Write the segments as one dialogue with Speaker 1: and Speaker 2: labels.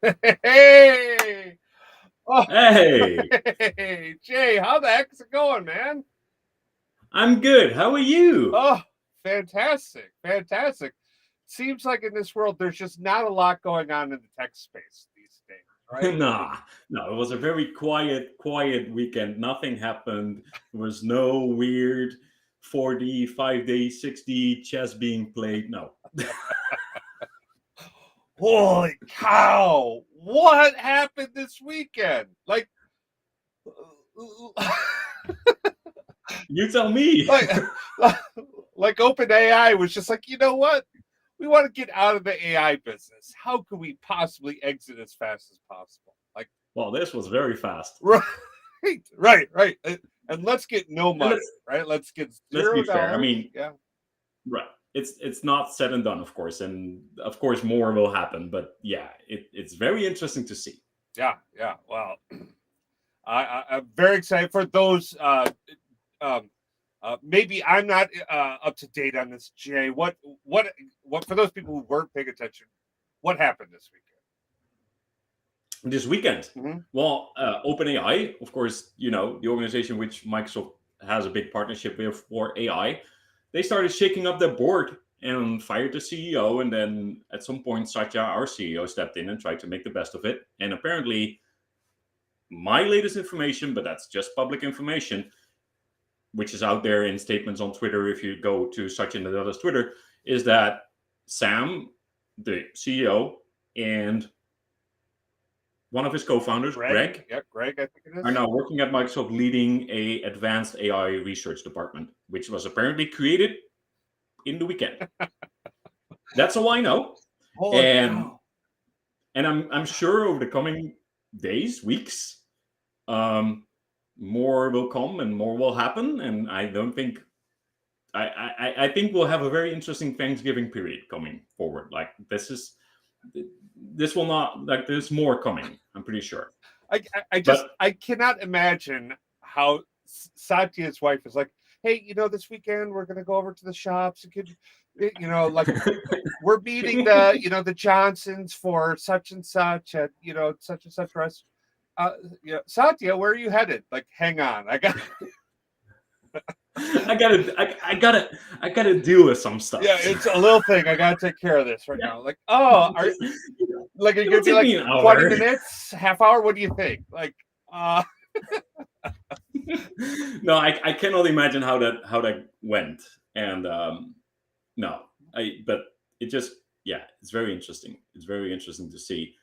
Speaker 1: Hey! Oh,
Speaker 2: Hey,
Speaker 1: hey, Jay, how the heck is it going, man?
Speaker 2: I'm good. How are you?
Speaker 1: Oh, fantastic, fantastic. Seems like in this world, there's just not a lot going on in the tech space these days, right?
Speaker 2: Nah, no, it was a very quiet weekend. Nothing happened. There was no weird 4D, 5D, 6D chess being played. No.
Speaker 1: Holy cow! What happened this weekend?
Speaker 2: You tell me.
Speaker 1: like, like OpenAI was just like, you know what? We want to get out of the AI business. How can we possibly exit as fast as possible? Like,
Speaker 2: Well, this was very fast.
Speaker 1: right, right. And let's get no
Speaker 2: And
Speaker 1: money, right? Let's get
Speaker 2: let's be
Speaker 1: zero
Speaker 2: fair. I
Speaker 1: dollars.
Speaker 2: mean,
Speaker 1: Yeah,
Speaker 2: right. It's not said and done, of course, and of course more will happen. But yeah, it's very interesting to see.
Speaker 1: yeah. Well, I'm very excited for those. Um, maybe I'm not up to date on this, Jay. What, what for those people who weren't paying attention? What happened this
Speaker 2: This weekend.
Speaker 1: weekend?
Speaker 2: Well, OpenAI, of course, the organization which Microsoft has a big partnership with for AI, they started shaking up their board and fired the CEO. And then at some point, Satya, our CEO, stepped in and tried to make the best of it. And apparently, my latest information, but that's just public information, which is out there in statements on Twitter. If you go to Satya Nadella's Twitter, is that Sam, the CEO, and one of his co-founders,
Speaker 1: Greg?
Speaker 2: Greg,
Speaker 1: Yeah, Greg, I think it
Speaker 2: are
Speaker 1: is.
Speaker 2: now working at Microsoft leading a advanced AI research department, which was apparently created in the weekend. That's all I know.
Speaker 1: Holy
Speaker 2: And
Speaker 1: cow.
Speaker 2: I'm sure over the coming days, weeks, um, more will come and more will happen. And I don't think I think we'll have a very interesting Thanksgiving period coming forward. Like this will not like there's more coming. I'm pretty sure.
Speaker 1: I
Speaker 2: But
Speaker 1: I cannot imagine how Satya's wife is like, hey, this weekend we're gonna go over to the shops and could, like we're meeting the, the Johnsons for such and such at, such and such restaurant. Satya, where are you headed? Like, hang on, I got,
Speaker 2: I gotta deal with some
Speaker 1: yeah,
Speaker 2: stuff.
Speaker 1: it's a little thing. I gotta take care of this right
Speaker 2: Yeah,
Speaker 1: now. Like, oh,
Speaker 2: just
Speaker 1: like, are you
Speaker 2: it'll
Speaker 1: gonna be
Speaker 2: take
Speaker 1: like
Speaker 2: me an
Speaker 1: 20
Speaker 2: hour.
Speaker 1: minutes, half hour? What do you think? Like, uh,
Speaker 2: No, I cannot imagine how that went. And no, I but it just yeah, it's very interesting. It's very interesting to see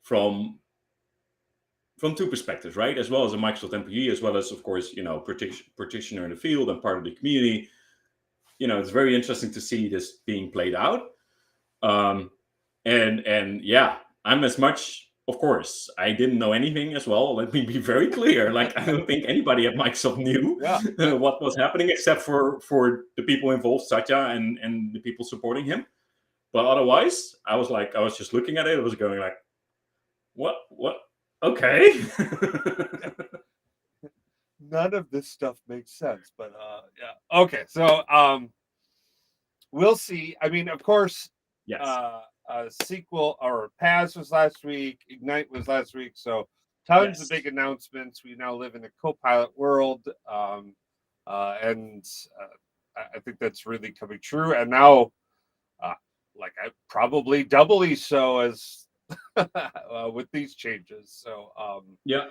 Speaker 2: from two perspectives, right? As well as a Microsoft employee, as well as of course practitioner in the field and part of the community. It's very interesting to see this being played out. Um, and yeah, I'm as much. Of course, I didn't know anything as well. Let me be very clear. Like I don't think anybody at Microsoft knew
Speaker 1: yeah.
Speaker 2: what was happening, except for the people involved, Satya and the people supporting him. But otherwise, I was just looking at it. I was going like, what? Okay.
Speaker 1: None of this stuff makes sense, but yeah. Okay, so we'll see. I mean, of course,
Speaker 2: Yes.
Speaker 1: uh sequel or Paz was last week, Ignite was last week, so tons of
Speaker 2: Yes.
Speaker 1: big announcements. We now live in a co-pilot world. And I think that's really coming true. And now uh, like I probably doubly so as with these changes. So
Speaker 2: Yeah.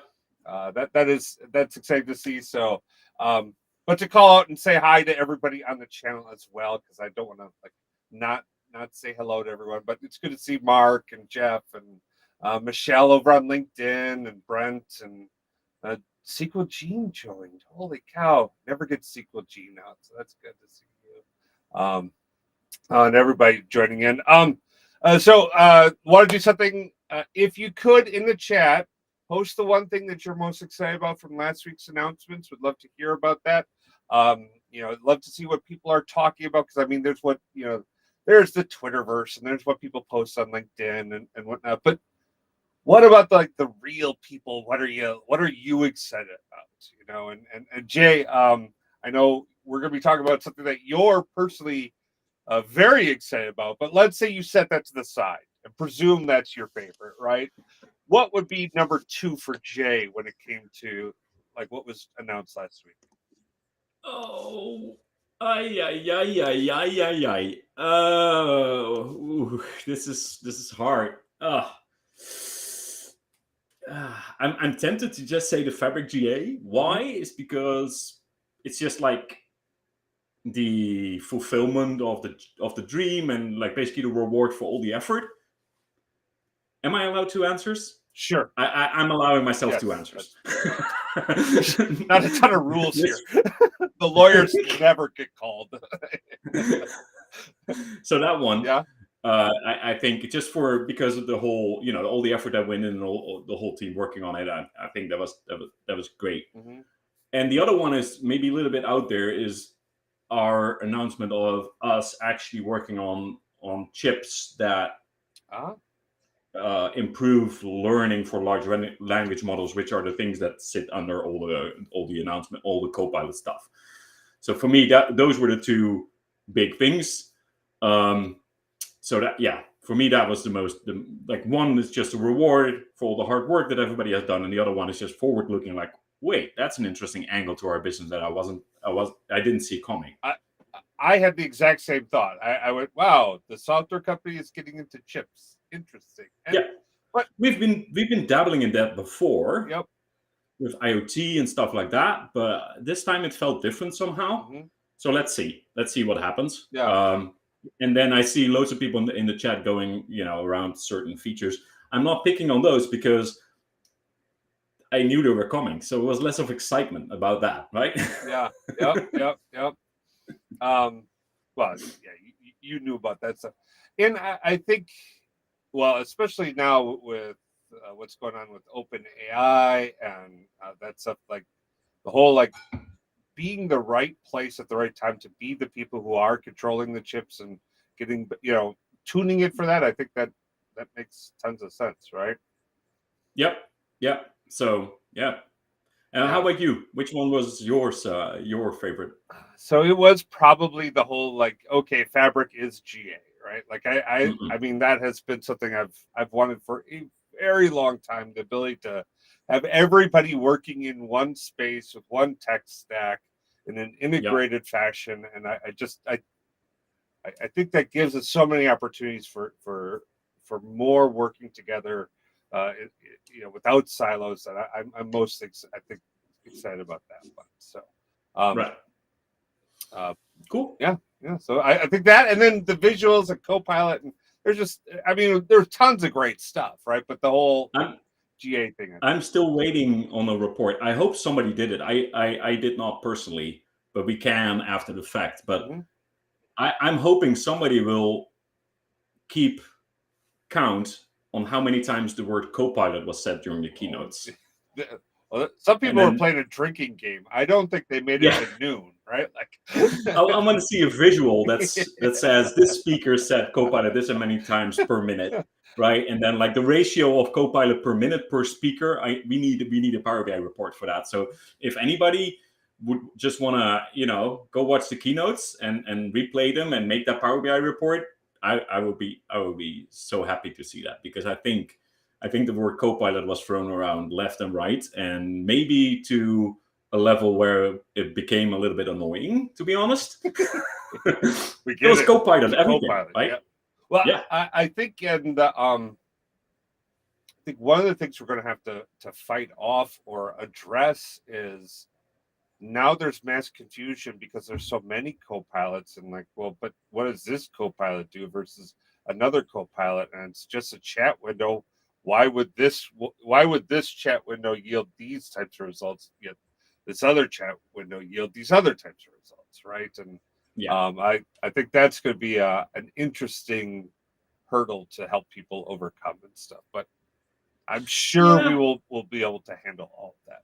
Speaker 1: that's exciting to see. So, but to call out and say hi to everybody on the channel as well, because I don't want to like not not say hello to everyone. But it's good to see Mark and Jeff and Michelle over on LinkedIn and Brent and Sequel Gene joined. Holy cow! Never get Sequel Gene out, so that's good to see you. And everybody joining in. Want to do something? If you could, in the chat, post the one thing that you're most excited about from last week's announcements. Would love to hear about that. I'd love to see what people are talking about, because I mean, there's what there's the Twitterverse and there's what people post on LinkedIn and whatnot. But what about the real people? What are you excited about? And Jay, I know we're going to be talking about something that you're personally very excited about. But let's say you set that to the side. and presume that's your favorite, right? What would be number 2 for Jay when it came to like what was announced last week?
Speaker 2: Oh, ay, ay, ay, ay, ay, ay, ay. Oh, this is hard. I'm tempted to just say the Fabric GA. Why? Is because it's just like the fulfillment of the dream and like basically the reward for all the effort. Am I allowed 2 answers?
Speaker 1: Sure.
Speaker 2: I'm allowing myself
Speaker 1: Yes,
Speaker 2: 2 answers.
Speaker 1: Not a ton of rules here. The lawyers never get called.
Speaker 2: So that one,
Speaker 1: Yeah.
Speaker 2: I think just because of the whole, all the effort that went in and all the whole team working on it, I think that was great.
Speaker 1: Mhm.
Speaker 2: And the other one is maybe a little bit out there, is our announcement of us actually working on chips that improve learning for large language models, which are the things that sit under all the announcement, all the Copilot stuff. So for me, those were the 2 big things. So that, yeah, for me that was like one is just a reward for all the hard work that everybody has done, and the other one is just forward looking. Like, wait, that's an interesting angle to our business that I didn't see coming.
Speaker 1: I had the exact same thought. I went, wow, the software company is getting into chips. Interesting. And,
Speaker 2: yeah, but we've been dabbling in that before.
Speaker 1: Yep.
Speaker 2: With IoT and stuff like that, but this time it felt different somehow.
Speaker 1: Mhm.
Speaker 2: So let's see what happens.
Speaker 1: Yeah.
Speaker 2: And then I see loads of people in the chat going, around certain features. I'm not picking on those because I knew they were coming, so it was less of excitement about that, right?
Speaker 1: Yeah. Yep. Well, yeah, you knew about that stuff, and I think, well, especially now with what's going on with Open AI and that stuff, like the whole like being the right place at the right time to be the people who are controlling the chips and getting, tuning it for that. I think that makes tons of sense, right?
Speaker 2: Yep. So yeah. How about you? Which one was yours? Your favorite?
Speaker 1: So it was probably the whole like, okay, Fabric is GA, right? Like I mean, that has been something I've wanted for a very long time. The ability to have everybody working in one space with one tech stack in an integrated fashion, and I think that gives us so many opportunities for more working together, without silos. That I'm most excited about that one. So,
Speaker 2: right. Cool.
Speaker 1: Yeah. So I think that, and then the visuals and Copilot, and there's tons of great stuff, right? But the whole GA thing.
Speaker 2: I'm still waiting on a report. I hope somebody did it. I did not personally, but we can after the fact. But I'm hoping somebody will keep count on how many times the word Copilot was said during the keynotes.
Speaker 1: Well, some people are playing a drinking game. I don't think they made it to noon, right? Like,
Speaker 2: I want to see a visual that says this speaker said Copilot this many times per minute, right? And then like the ratio of Copilot per minute per speaker. We need a Power BI report for that. So if anybody would just want to go watch the keynotes and replay them and make that Power BI report, I would be so happy to see that, because I think the word Copilot was thrown around left and right, and maybe to a level where it became a little bit annoying, to be honest. It was Copilot everything, right?
Speaker 1: Yeah. Well, yeah. I think, and I think one of the things we're going to have to fight off or address is now there's mass confusion because there's so many Copilots, and like, well, but what does this Copilot do versus another Copilot? And it's just a chat window. Why would this chat window yield these types of results, yet this other chat window yield these other types of results, right? And I think that's going to be an interesting hurdle to help people overcome and stuff. But I'm sure we'll be able to handle all of that.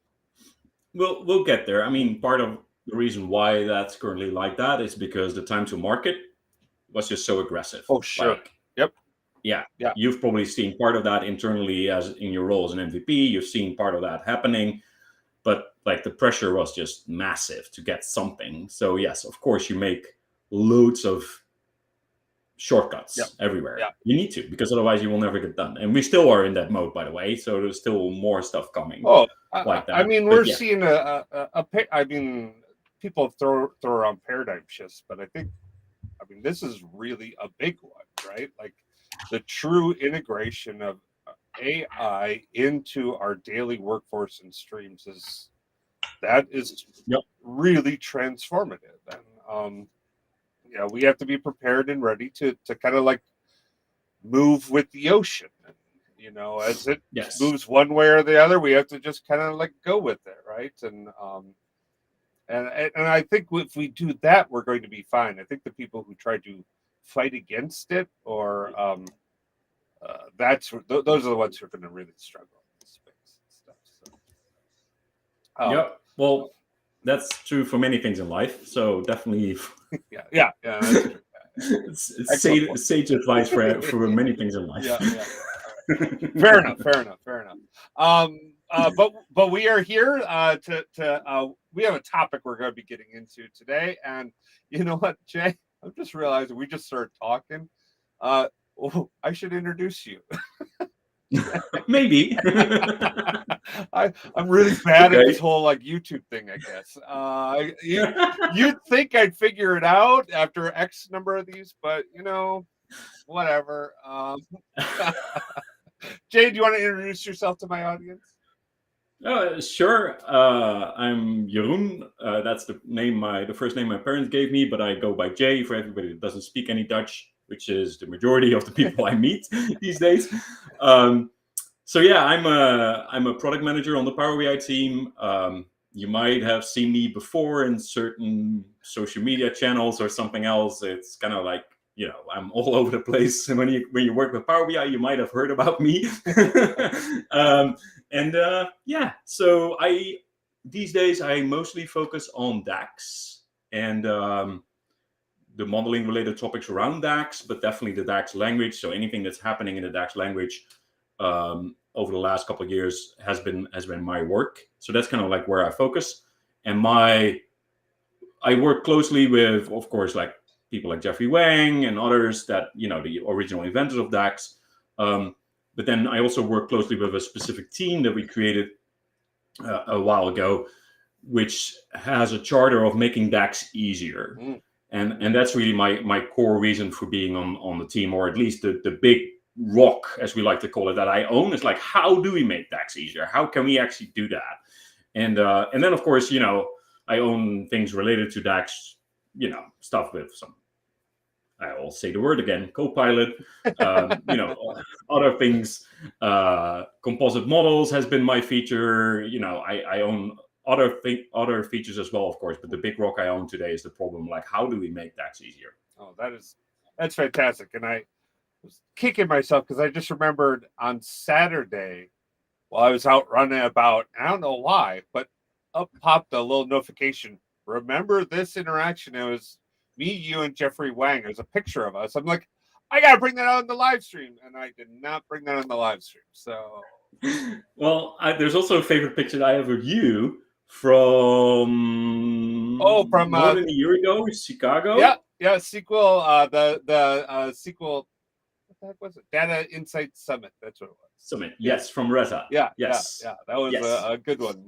Speaker 2: We'll get there. I mean, part of the reason why that's currently like that is because the time to market was just so aggressive.
Speaker 1: Oh, sure.
Speaker 2: Like, yeah. You've probably seen part of that internally as in your role as an MVP. You've seen part of that happening, but like the pressure was just massive to get something. So yes, of course, you make loads of shortcuts everywhere.
Speaker 1: Yeah.
Speaker 2: You need to, because otherwise you will never get done. And we still are in that mode, by the way. So there's still more stuff coming. Like that.
Speaker 1: I mean, we're seeing I mean, people throw around paradigm shifts, but I mean, this is really a big one, right? Like the true integration of AI into our daily workforce and streams is really transformative. And we have to be prepared and ready to kind of like move with the ocean. As it moves one way or the other, we have to just kind of like go with it, right? And I think if we do that, we're going to be fine. I think the people who try to fight against it, or those are the ones who are going to really struggle in this space and stuff. So,
Speaker 2: well, that's true for many things in life. So definitely,
Speaker 1: yeah, that's true.
Speaker 2: It's sage advice for many things in life.
Speaker 1: Yeah. Fair enough. But we are here we have a topic we're going to be getting into today, and you know what, Jay? I'm just realizing we just started talking. I should introduce you.
Speaker 2: Maybe.
Speaker 1: I'm really bad at this whole like YouTube thing, I guess. You'd think I'd figure it out after X number of these, but whatever. Jay, do you want to introduce yourself to my audience?
Speaker 2: Sure. I'm Jeroen. That's the first name my parents gave me, but I go by Jay for everybody that doesn't speak any Dutch, which is the majority of the people I meet these days. So yeah, I'm a product manager on the Power BI team. You might have seen me before in certain social media channels or something else. It's kind of like, I'm all over the place. And when you work with Power BI, you might have heard about me. So these days I mostly focus on DAX and the modeling related topics around DAX, but definitely the DAX language. So anything that's happening in the DAX language over the last couple of years has been my work. So that's kind of like where I focus. And I work closely with, of course, like people like Jeffrey Wang and others that, the original inventors of DAX. But then I also work closely with a specific team that we created a while ago, which has a charter of making DAX easier. And that's really my core reason for being on the team, or at least the big rock, as we like to call it, that I own, is like, how do we make DAX easier? How can we actually do that? And then, of course, I own things related to DAX, stuff with some, I'll say the word again, Copilot, other things. Composite models has been my feature. I own other features as well, of course, but the big rock I own today is the problem, like, how do we make DAX easier?
Speaker 1: Oh, that's fantastic. And I was kicking myself because I just remembered on Saturday while I was out running about, I don't know why, but up popped a little notification. Remember this interaction? It was me, you, and Jeffrey Wang. There's a picture of us. I'm like, I gotta bring that on the live stream, and I did not bring that on the live stream. So,
Speaker 2: well, there's also a favorite picture that I have of you from more than a year ago, Chicago.
Speaker 1: Yeah, sequel. The sequel. What the heck was it? Data Insight Summit. That's what it was.
Speaker 2: Summit, yes, from Reza.
Speaker 1: Yeah. That was a good one.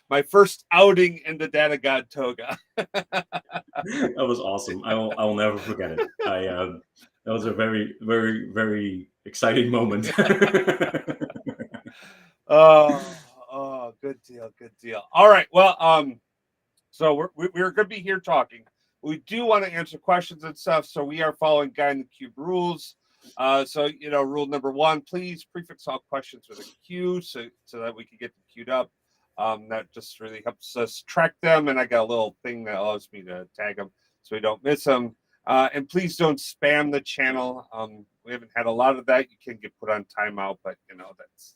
Speaker 1: My first outing in the Data God toga.
Speaker 2: That was awesome. I will never forget it. That was a very, very, very exciting moment.
Speaker 1: Oh, good deal. All right. Well, so we're going to be here talking. We do want to answer questions and stuff, so we are following Guy in the Cube rules. So rule number 1: please prefix all questions with a Q, so that we can get them queued up. That just really helps us track them, and I got a little thing that allows me to tag them so we don't miss them. And please don't spam the channel. We haven't had a lot of that. You can get put on timeout, but that's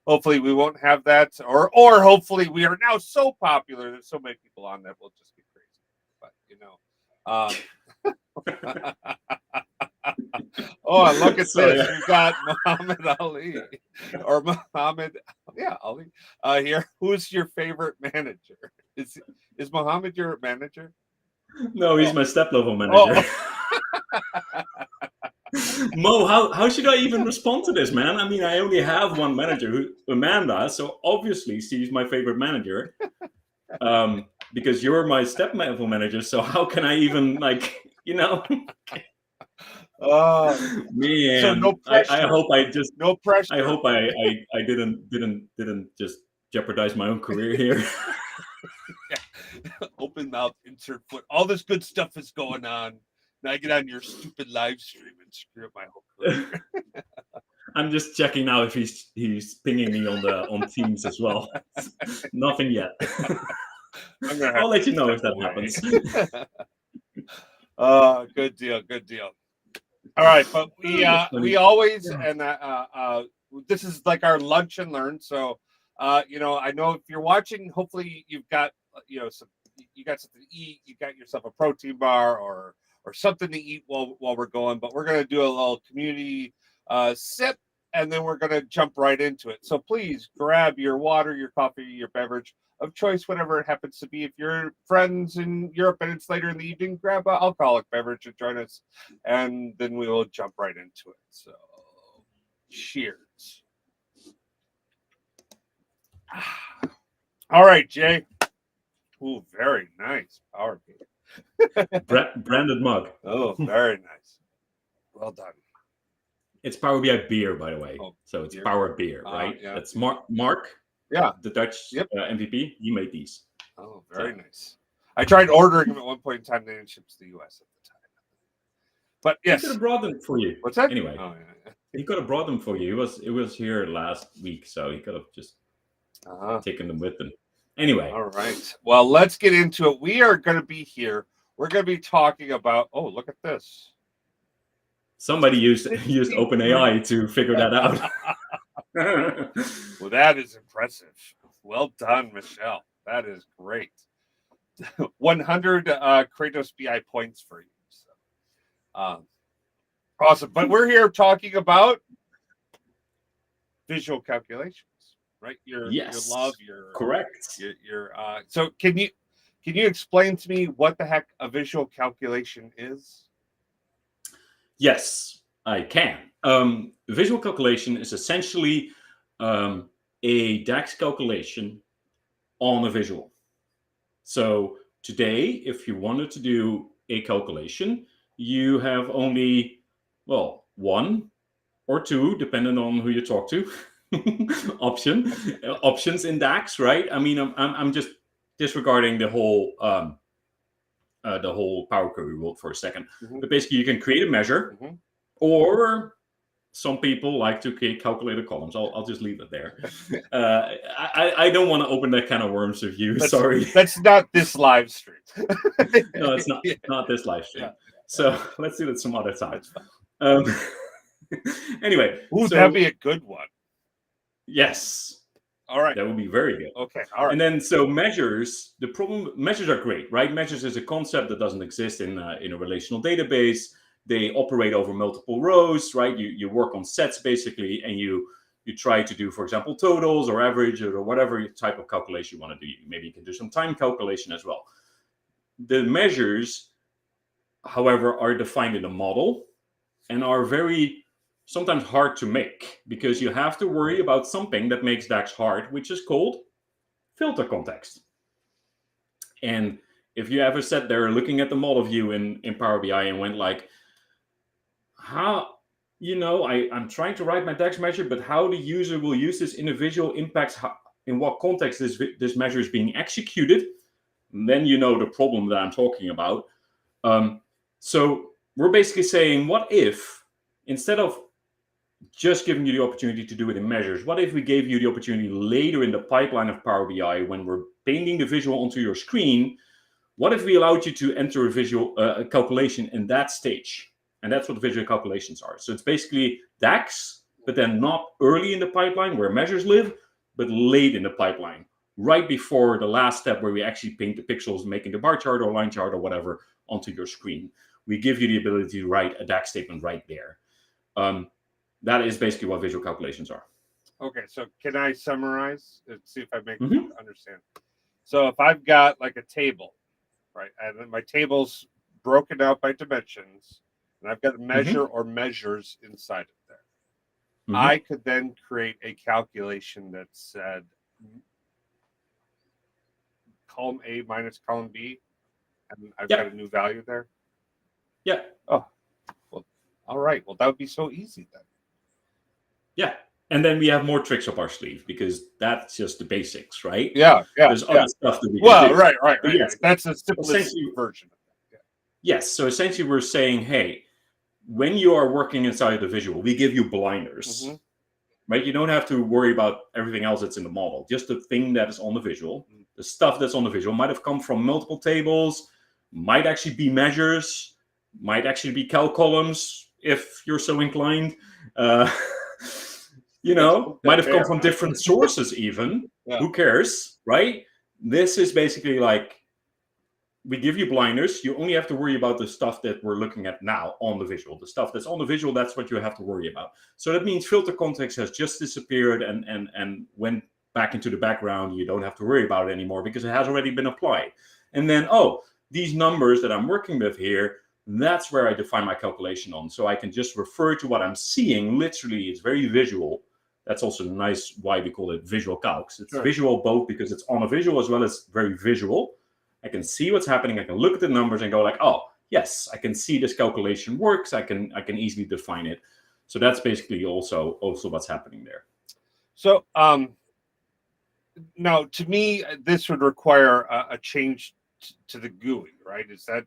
Speaker 1: hopefully we won't have that, or hopefully we are now so popular that so many people on that will just be crazy. But oh, look at this. We've got Muhammad Ali, or Muhammad, Ali here. Who's your favorite manager? Is Muhammad your manager?
Speaker 2: No, he's my step level manager. Mo, how should I even respond to this, man? I mean, I only have one manager, Amanda, so obviously she's my favorite manager. Because you're my step level manager, so how can I even
Speaker 1: Oh,
Speaker 2: man?
Speaker 1: so no
Speaker 2: I
Speaker 1: pressure.
Speaker 2: hope I just
Speaker 1: No pressure.
Speaker 2: I hope I didn't just jeopardize my own career here.
Speaker 1: Open mouth, insert foot. All this good stuff is going on. Now I get on your stupid live stream and screw up my whole career.
Speaker 2: I'm just checking now if he's pinging me on Teams as well. Nothing yet. I'll let you know if that happens.
Speaker 1: Good deal. Good deal. All right, but we always and this is like our lunch and learn. So I know if you're watching, hopefully you've got you got something to eat. You got yourself a protein bar or something to eat while we're going. But we're gonna do a little community sip, and then we're gonna jump right into it. So please grab your water, your coffee, your beverage of choice, whatever it happens to be. If you're friends in Europe and it's later in the evening, grab an alcoholic beverage and join us, and then we will jump right into it. So, cheers. All right, Jay. Ooh, very nice. Power BI.
Speaker 2: Branded mug.
Speaker 1: Oh, very nice. Well done.
Speaker 2: It's Power BI beer, by the way.
Speaker 1: Oh,
Speaker 2: so it's
Speaker 1: beer?
Speaker 2: Power beer, right?
Speaker 1: Yeah.
Speaker 2: That's Mark.
Speaker 1: Yeah.
Speaker 2: The Dutch MVP. He made these.
Speaker 1: Oh, very nice. I tried ordering them at one point in time. They didn't ship to the U.S. at the time. But yes.
Speaker 2: He could have brought them for you.
Speaker 1: What's that?
Speaker 2: Anyway.
Speaker 1: Oh, yeah.
Speaker 2: He could have brought them for you. It was here last week, so he could have just taken them with him. Anyway.
Speaker 1: All right. Well, let's get into it. We are going to be here. We're going to be talking about. Oh, look at this.
Speaker 2: Somebody used OpenAI to figure that out.
Speaker 1: Well, that is impressive. Well done, Michelle. That is great. 100 Kratos BI points for you. So, awesome. But we're here talking about visual calculations, right? Your love, your
Speaker 2: correct.
Speaker 1: So can you explain to me what the heck a visual calculation is?
Speaker 2: Yes, I can. Visual calculation is essentially a DAX calculation on a visual. So today, if you wanted to do a calculation, you have only, one or two, depending on who you talk to, options in DAX, right? I mean, I'm just disregarding the whole Power Query world for a second. Mm-hmm. But basically, you can create a measure, or some people like to create calculated columns. I'll just leave it there. I don't want to open that can of worms with you. Sorry.
Speaker 1: That's not this live stream.
Speaker 2: No, it's not this live stream. Yeah. So let's do that some other time. Anyway.
Speaker 1: That'd be a good one.
Speaker 2: Yes.
Speaker 1: All right.
Speaker 2: That would be very good.
Speaker 1: Okay. All right.
Speaker 2: And then, so measures are great, right? Measures is a concept that doesn't exist in a relational database. They operate over multiple rows, right? You work on sets basically, and you try to do, for example, totals or average or whatever type of calculation you want to do. Maybe you can do some time calculation as well. The measures, however, are defined in a model and are very sometimes hard to make, because you have to worry about something that makes DAX hard, which is called filter context. And if you ever sat there looking at the model view in Power BI and went like, how, I'm trying to write my DAX measure, but how the user will use this individual impacts in what context this measure is being executed, then you know the problem that I'm talking about. So we're basically saying, what if, instead of just giving you the opportunity to do it in measures, what if we gave you the opportunity later in the pipeline of Power BI, when we're painting the visual onto your screen, what if we allowed you to enter a visual calculation in that stage? And that's what visual calculations are. So it's basically DAX, but then not early in the pipeline where measures live, but late in the pipeline, right before the last step where we actually paint the pixels, making the bar chart or line chart or whatever onto your screen. We give you the ability to write a DAX statement right there. That is basically what visual calculations are.
Speaker 1: Okay, so can I summarize and see if I make you understand? So if I've got like a table, right, and then my table's broken out by dimensions, and I've got a measure or measures inside of there.
Speaker 2: Mhm.
Speaker 1: I could then create a calculation that said column A minus column B, and I've got a new value there.
Speaker 2: Yeah.
Speaker 1: Oh, well, all right. Well, that would be so easy then.
Speaker 2: Yeah. And then we have more tricks up our sleeve because that's just the basics, right?
Speaker 1: Yeah.
Speaker 2: There's other stuff that we can
Speaker 1: Well,
Speaker 2: do.
Speaker 1: right.
Speaker 2: Yes,
Speaker 1: That's the simplest
Speaker 2: essentially
Speaker 1: version of that.
Speaker 2: Yes. So essentially, we're saying, hey, when you are working inside the visual, we give you blinders, right? You don't have to worry about everything else that's in the model. Just the thing that is on the visual. The stuff that's on the visual might have come from multiple tables, might actually be measures, might actually be calc columns if you're so inclined. Might have come from different sources even.
Speaker 1: Yeah.
Speaker 2: Who cares, right? This is basically like, we give you blinders. You only have to worry about the stuff that we're looking at now on the visual. The stuff that's on the visual, that's what you have to worry about. So that means filter context has just disappeared and went back into the background. You don't have to worry about it anymore because it has already been applied. And then, these numbers that I'm working with here, that's where I define my calculation on. So I can just refer to what I'm seeing. Literally, it's very visual. That's also nice why we call it visual calcs. It's visual both because it's on a visual as well as very visual. I can see what's happening. I can look at the numbers and go like, oh, yes, I can see this calculation works. I can easily define it. So that's basically also what's happening there.
Speaker 1: So now, to me, this would require a change to the GUI, right? Is that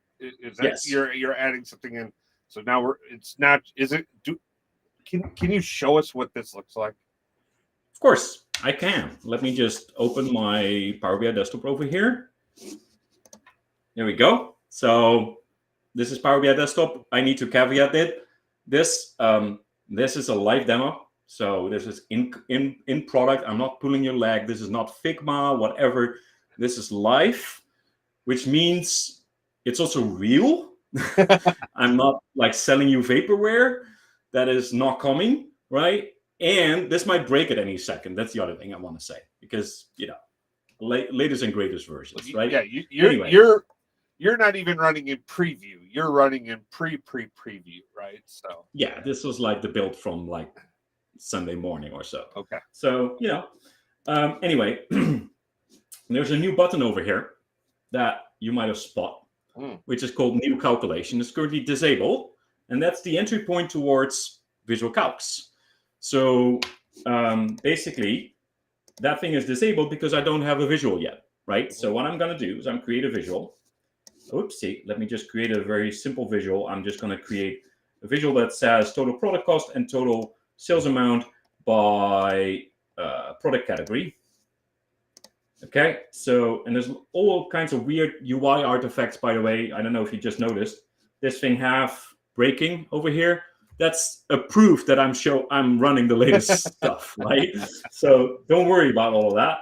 Speaker 2: yes.
Speaker 1: You're adding something in? So now it's not. Is it? Can you show us what this looks like?
Speaker 2: Of course, I can. Let me just open my Power BI desktop over here. There we go. So this is Power BI desktop. I need to caveat it. This is a live demo. So this is in product. I'm not pulling your leg. This is not Figma, whatever. This is live, which means it's also real. I'm not like selling you vaporware. That is not coming, right? And this might break at any second. That's the other thing I want to say, because latest and greatest versions, right?
Speaker 1: Yeah, you're not even running in preview. You're running in preview, right? So
Speaker 2: yeah, this was like the build from like Sunday morning or so.
Speaker 1: Okay.
Speaker 2: So anyway, there's a new button over here that you might have spotted, which is called New Calculation. It's currently disabled, and that's the entry point towards Visual Calcs. So basically, that thing is disabled because I don't have a visual yet, right? So what I'm going to do is I'm create a visual. Oopsie, let me just create a very simple visual. I'm just going to create a visual that says total product cost and total sales amount by product category. Okay, so, and there's all kinds of weird UI artifacts, by the way. I don't know if you just noticed. This thing half breaking over here. That's a proof that I'm running the latest stuff, right? So don't worry about all of that.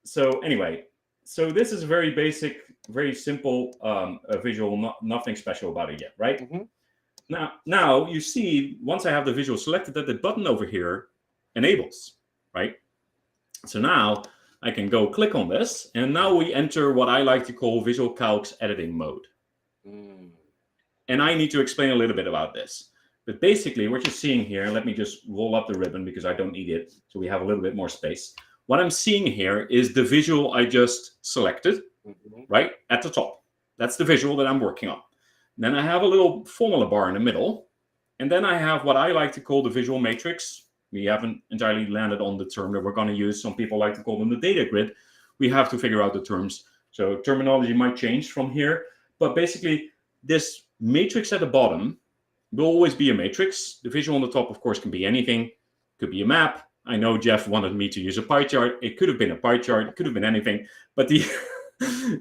Speaker 2: So anyway, so this is very basic, very simple visual, nothing special about it yet, right? Now you see, once I have the visual selected, that the button over here enables, right? So now I can go click on this, and now we enter what I like to call Visual Calcs editing mode. And I need to explain a little bit about this. But basically, what you're seeing here, let me just roll up the ribbon because I don't need it, so we have a little bit more space. What I'm seeing here is the visual I just selected, right, at the top. That's the visual that I'm working on. Then I have a little formula bar in the middle, and then I have what I like to call the visual matrix. We haven't entirely landed on the term that we're going to use. Some people like to call them the data grid. We have to figure out the terms. So terminology might change from here. But basically, this matrix at the bottom will always be a matrix. The visual on the top, of course, can be anything. It could be a map. I know Jeff wanted me to use a pie chart. It could have been a pie chart. It could have been anything. But the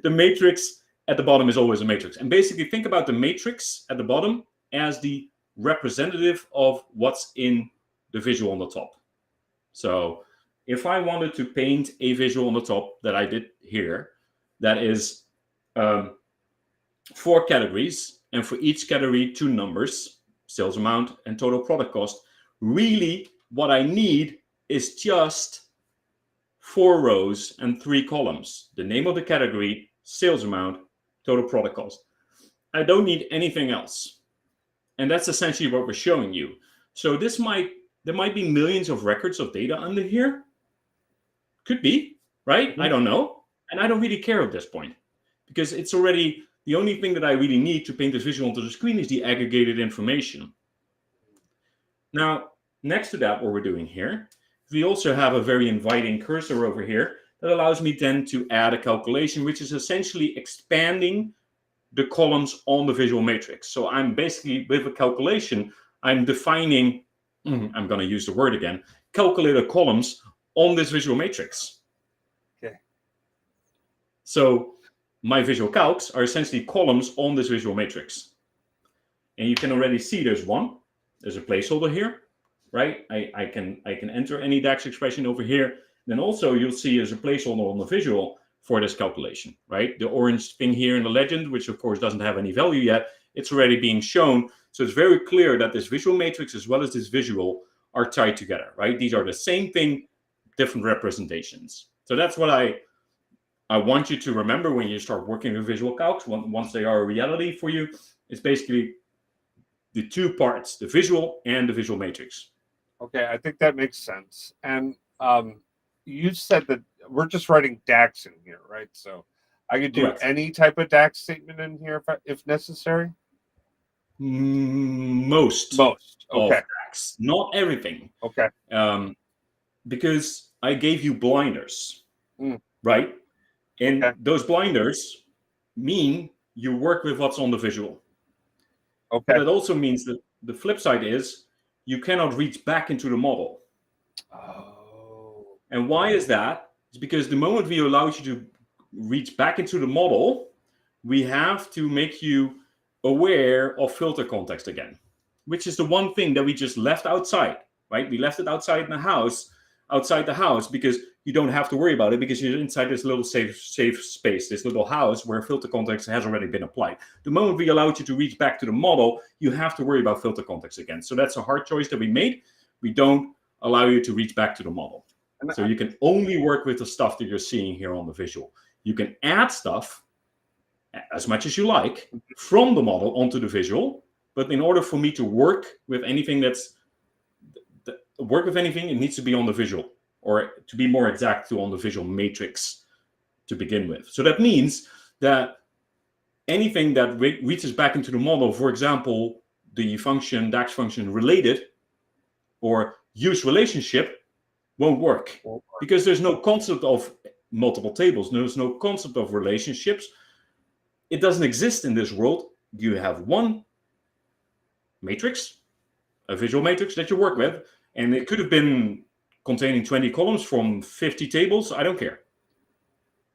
Speaker 2: matrix at the bottom is always a matrix. And basically, think about the matrix at the bottom as the representative of what's in the visual on the top. So if I wanted to paint a visual on the top that I did here, that is 4 categories, and for each category 2 numbers, sales amount and total product cost. Really, what I need is just 4 rows and 3 columns. The name of the category, sales amount, total product cost. I don't need anything else. And that's essentially what we're showing you. So there might be millions of records of data under here. Could be, right? I don't know. And I don't really care at this point, because it's already, the only thing that I really need to paint this visual onto the screen is the aggregated information. Now, next to that, what we're doing here, we also have a very inviting cursor over here that allows me then to add a calculation, which is essentially expanding the columns on the visual matrix. So I'm basically, with a calculation, I'm defining, I'm going to use the word again, calculated columns on this visual matrix.
Speaker 1: Okay.
Speaker 2: So my visual calcs are essentially columns on this visual matrix. And you can already see there's a placeholder here, right? I can enter any DAX expression over here. Then also you'll see there's a placeholder on the visual for this calculation, right? The orange thing here in the legend, which of course doesn't have any value yet, it's already being shown. So it's very clear that this visual matrix as well as this visual are tied together, right? These are the same thing, different representations. So that's what I want you to remember when you start working with visual calcs. Once they are a reality for you, it's basically the two parts, the visual and the visual matrix.
Speaker 1: Okay, I think that makes sense. And you said that we're just writing DAX in here, right? So I could do
Speaker 2: Correct.
Speaker 1: any type of DAX statement in here if necessary?
Speaker 2: Most.
Speaker 1: Okay.
Speaker 2: Of DAX, not everything.
Speaker 1: Okay.
Speaker 2: Because I gave you blinders, right? And those blinders mean you work with what's on the visual.
Speaker 1: Okay.
Speaker 2: But it also means that the flip side is you cannot reach back into the model.
Speaker 1: Oh.
Speaker 2: And why is that? It's because the moment we allow you to reach back into the model, we have to make you aware of filter context again, which is the one thing that we just left outside, right? We left it outside the house, because you don't have to worry about it, because you're inside this little safe space, this little house where filter context has already been applied. The moment we allowed you to reach back to the model, you have to worry about filter context again. So that's a hard choice that we made. We don't allow you to reach back to the model. So you can only work with the stuff that you're seeing here on the visual. You can add stuff as much as you like from the model onto the visual, but in order for me to work with anything it needs to be on the visual, or to be more exact, to on the visual matrix to begin with. So that means that anything that reaches back into the model, for example, the function, DAX function related or use relationship, won't work, because there's no concept of multiple tables. There's no concept of relationships. It doesn't exist in this world. You have one matrix, a visual matrix that you work with, and it could have been containing 20 columns from 50 tables. I don't care.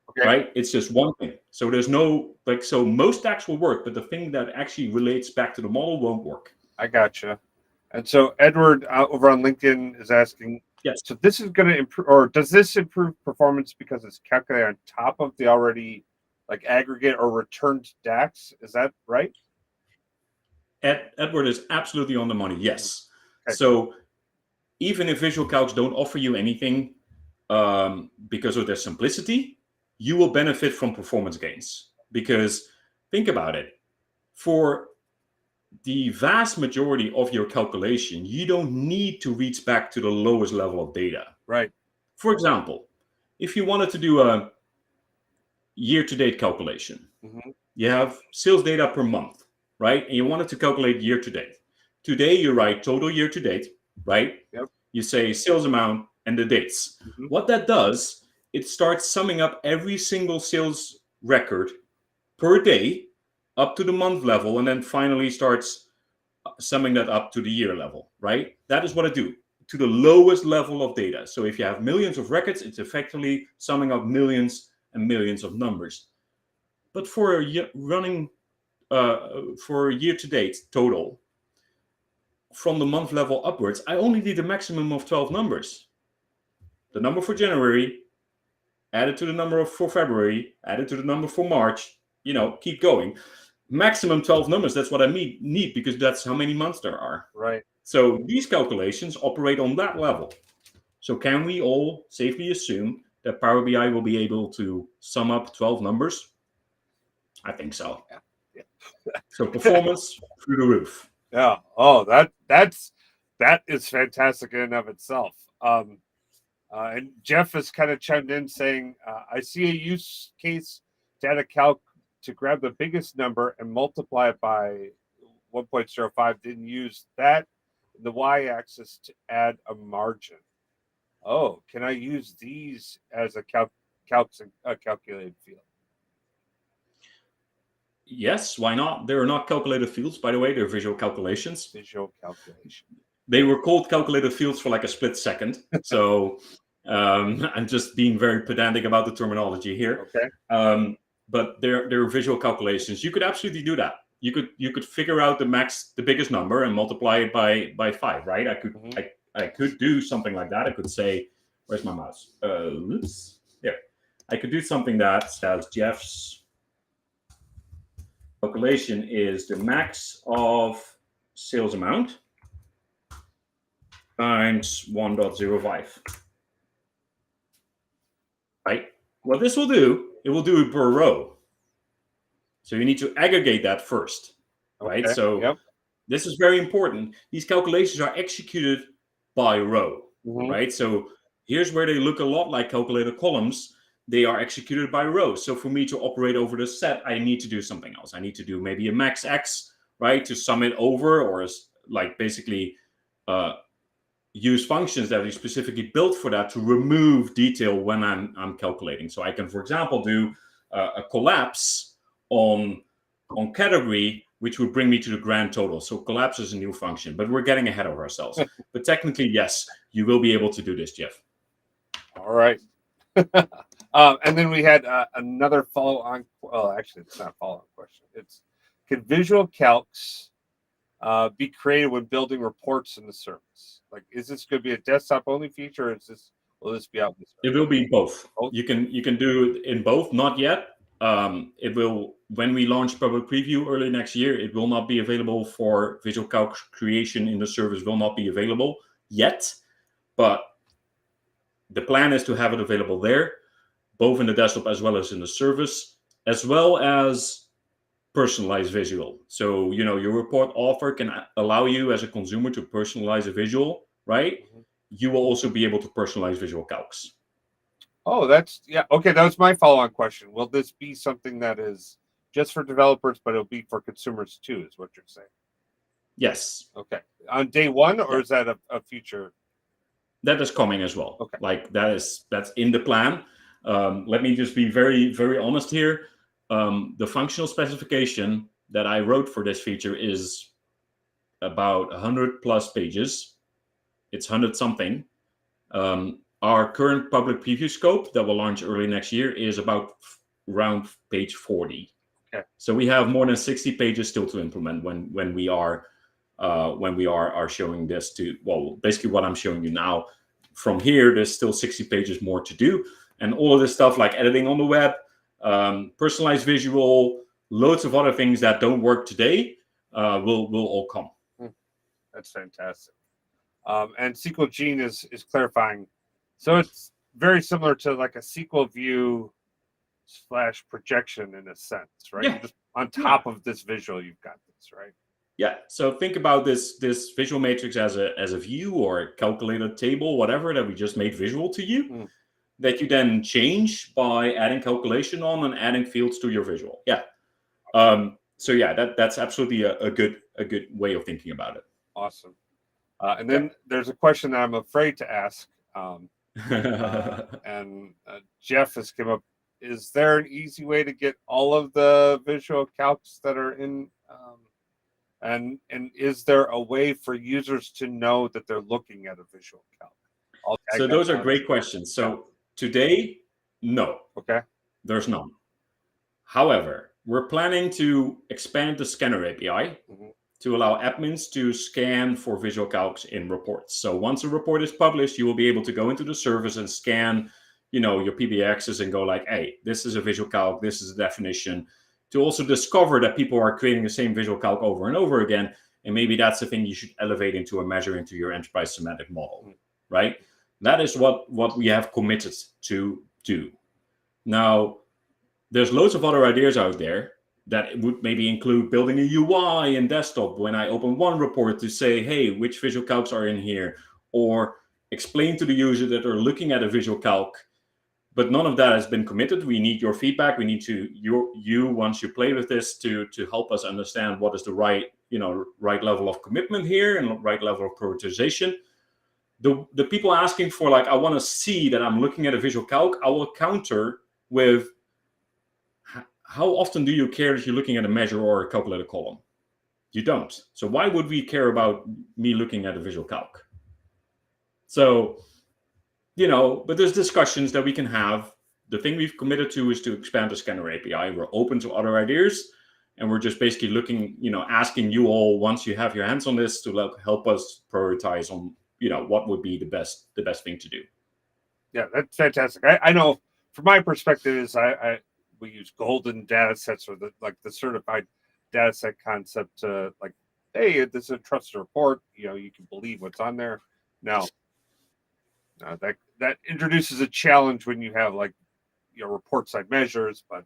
Speaker 2: Okay. Right? It's just one thing. So there's no, so most DAX will work, but the thing that actually relates back to the model won't work.
Speaker 1: I gotcha. And so Edward over on LinkedIn is asking,
Speaker 2: yes.
Speaker 1: So this is going to improve, or does this improve performance because it's calculated on top of the already aggregate or returned DAX? Is that right?
Speaker 2: Edward is absolutely on the money. Yes. Okay. So even if Visual Calcs don't offer you anything because of their simplicity, you will benefit from performance gains. Because think about it, for the vast majority of your calculation, you don't need to reach back to the lowest level of data.
Speaker 1: Right.
Speaker 2: For example, if you wanted to do a year-to-date calculation, you have sales data per month, right? And you wanted to calculate year-to-date. Today, you write total year-to-date, right?
Speaker 1: Yep.
Speaker 2: You say sales amount and the dates. What that does, it starts summing up every single sales record per day up to the month level, and then finally starts summing that up to the year level, right? That is what it do, to the lowest level of data. So if you have millions of records, it's effectively summing up millions and millions of numbers. But for for year-to-date total, from the month level upwards, I only need a maximum of 12 numbers. The number for January, added to the number for February, added to the number for March, keep going. Maximum 12 numbers, that's what I need, because that's how many months there are.
Speaker 1: Right.
Speaker 2: So these calculations operate on that level. So can we all safely assume that Power BI will be able to sum up 12 numbers? I think so.
Speaker 1: Yeah.
Speaker 2: So performance through the roof.
Speaker 1: Yeah. Oh, that is fantastic in and of itself. And Jeff has kind of chimed in saying, I see a use case data calc to grab the biggest number and multiply it by 1.05. Didn't use that in the y-axis to add a margin. Oh, can I use these as a calculated field?
Speaker 2: Yes, why not? They're not calculated fields, by the way. They're visual calculations.
Speaker 1: Visual calculation.
Speaker 2: They were called calculated fields for like a split second. So I'm just being very pedantic about the terminology here.
Speaker 1: Okay.
Speaker 2: But they're visual calculations. You could absolutely do that. You could figure out the biggest number and multiply it by 5, right? I could do something like that. I could say, where's my mouse? Oops. There. I could do something that says Jeff's calculation is the max of sales amount times 1.05. Right? What this will do, it will do it per row. So you need to aggregate that first, right?
Speaker 1: Okay.
Speaker 2: So this is very important. These calculations are executed by row, right? So here's where they look a lot like calculated columns. They are executed by row. So for me to operate over the set, I need to do something else. I need to do maybe a max X, right, to sum it over, or like basically use functions that are specifically built for that to remove detail when I'm calculating. So I can, for example, do a collapse on category, which would bring me to the grand total. So collapse is a new function, but we're getting ahead of ourselves. But technically, yes, you will be able to do this, Jeff.
Speaker 1: All right. And then we had another follow-on. Well, actually, it's not a follow-on question. It's, can Visual Calcs be created when building reports in the service? Like, is this going to be a desktop-only feature, or will this be out in the service?
Speaker 2: It will be both. You can do it in both. Not yet. It will, when we launch public preview early next year, it will not be available for Visual Calc creation in the service. Will not be available yet, but the plan is to have it available there, both in the desktop as well as in the service, as well as personalized visual. So, your report author can allow you as a consumer to personalize a visual, right? You will also be able to personalize Visual Calcs.
Speaker 1: Oh, okay. That was my follow-on question. Will this be something that is just for developers, but it'll be for consumers too, is what you're saying?
Speaker 2: Yes.
Speaker 1: Okay. On day one, or is that a future?
Speaker 2: That is coming as well.
Speaker 1: Okay.
Speaker 2: Like that's in the plan. Let me just be very, very honest here. The functional specification that I wrote for this feature is about 100 plus pages. It's 100 something. Our current public preview scope that will launch early next year is about around page 40.
Speaker 1: Okay.
Speaker 2: So we have more than 60 pages still to implement when we are showing this to, well, basically what I'm showing you now. From here, there's still 60 pages more to do. And all of this stuff like editing on the web, personalized visual, loads of other things that don't work today will all come.
Speaker 1: That's fantastic. And SQL Gene is clarifying. So it's very similar to like a SQL view / projection in a sense, right?
Speaker 2: Yeah.
Speaker 1: Just on top of this visual, you've got this, right?
Speaker 2: Yeah. So think about this visual matrix as a view or a calculated table, whatever that we just made visual to you, that you then change by adding calculation on and adding fields to your visual. Yeah. So yeah, that's absolutely a good way of thinking about it.
Speaker 1: Awesome. And then there's a question that I'm afraid to ask. And Jeff has come up. Is there an easy way to get all of the visual calcs that are in? And is there a way for users to know that they're looking at a visual calc?
Speaker 2: So those are great questions. So today, no.
Speaker 1: Okay.
Speaker 2: There's none. However, we're planning to expand the scanner API to allow admins to scan for visual calcs in reports. So once a report is published, you will be able to go into the service and scan, your PBXs and go like, hey, this is a visual calc, this is a definition, to also discover that people are creating the same visual calc over and over again. And maybe that's the thing you should elevate into a measure into your enterprise semantic model, right? That is what we have committed to do. Now, there's loads of other ideas out there. That would maybe include building a UI in desktop when I open one report to say, hey, which visual calcs are in here, or explain to the user that they're looking at a visual calc. But none of that has been committed. We need your feedback. We need to you once you play with this to help us understand what is the right level of commitment here and right level of prioritization. The people asking for, like, I want to see that I'm looking at a visual calc, I will counter with, how often do you care that you're looking at a measure or a calculated column? You don't. So why would we care about me looking at a visual calc? So, but there's discussions that we can have. The thing we've committed to is to expand the scanner API. We're open to other ideas. And we're just basically looking, asking you all, once you have your hands on this, to help us prioritize on, what would be the best thing to do.
Speaker 1: Yeah, that's fantastic. I know from my perspective is we use golden data sets, or the certified data set concept to, like, hey, this is a trusted report. You can believe what's on there. Now, that introduces a challenge when you have, like, report side measures. But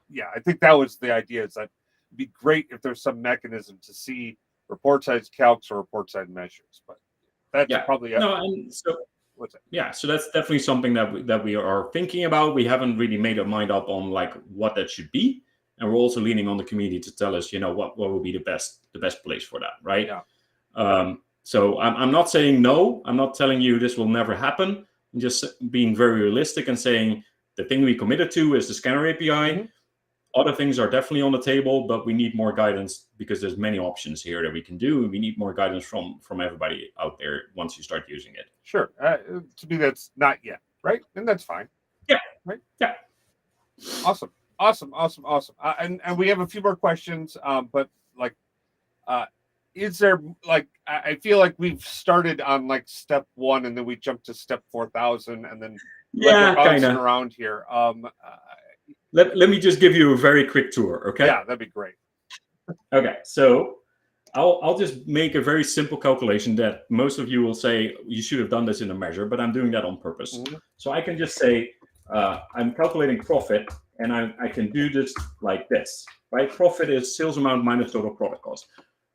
Speaker 1: yeah, I think that was the idea, is that it'd be great if there's some mechanism to see report side calcs or report side measures. But that's probably what's that?
Speaker 2: Yeah, so that's definitely something that we are thinking about. We haven't really made our mind up on, like, what that should be, and we're also leaning on the community to tell us, what will be the best place for that, right?
Speaker 1: Yeah.
Speaker 2: So I'm not saying no. I'm not telling you this will never happen. I'm just being very realistic and saying the thing we committed to is the scanner API. Mm-hmm. Other things are definitely on the table, but we need more guidance, because there's many options here that we can do. We need more guidance from everybody out there once you start using it.
Speaker 1: Sure. To me, that's not yet, right? And that's fine.
Speaker 2: Yeah.
Speaker 1: Right?
Speaker 2: Yeah.
Speaker 1: Awesome. And we have a few more questions, but, like, is there, like, I feel like we've started on, like, step 1, and then we jumped to step 4,000, and then we're bouncing around here.
Speaker 2: Let me just give you a very quick tour, okay?
Speaker 1: Yeah, that'd be great.
Speaker 2: Okay, so I'll just make a very simple calculation that most of you will say you should have done this in a measure, but I'm doing that on purpose. Mm-hmm. So I can just say I'm calculating profit, and I can do this like this, right? Profit is sales amount minus total product cost.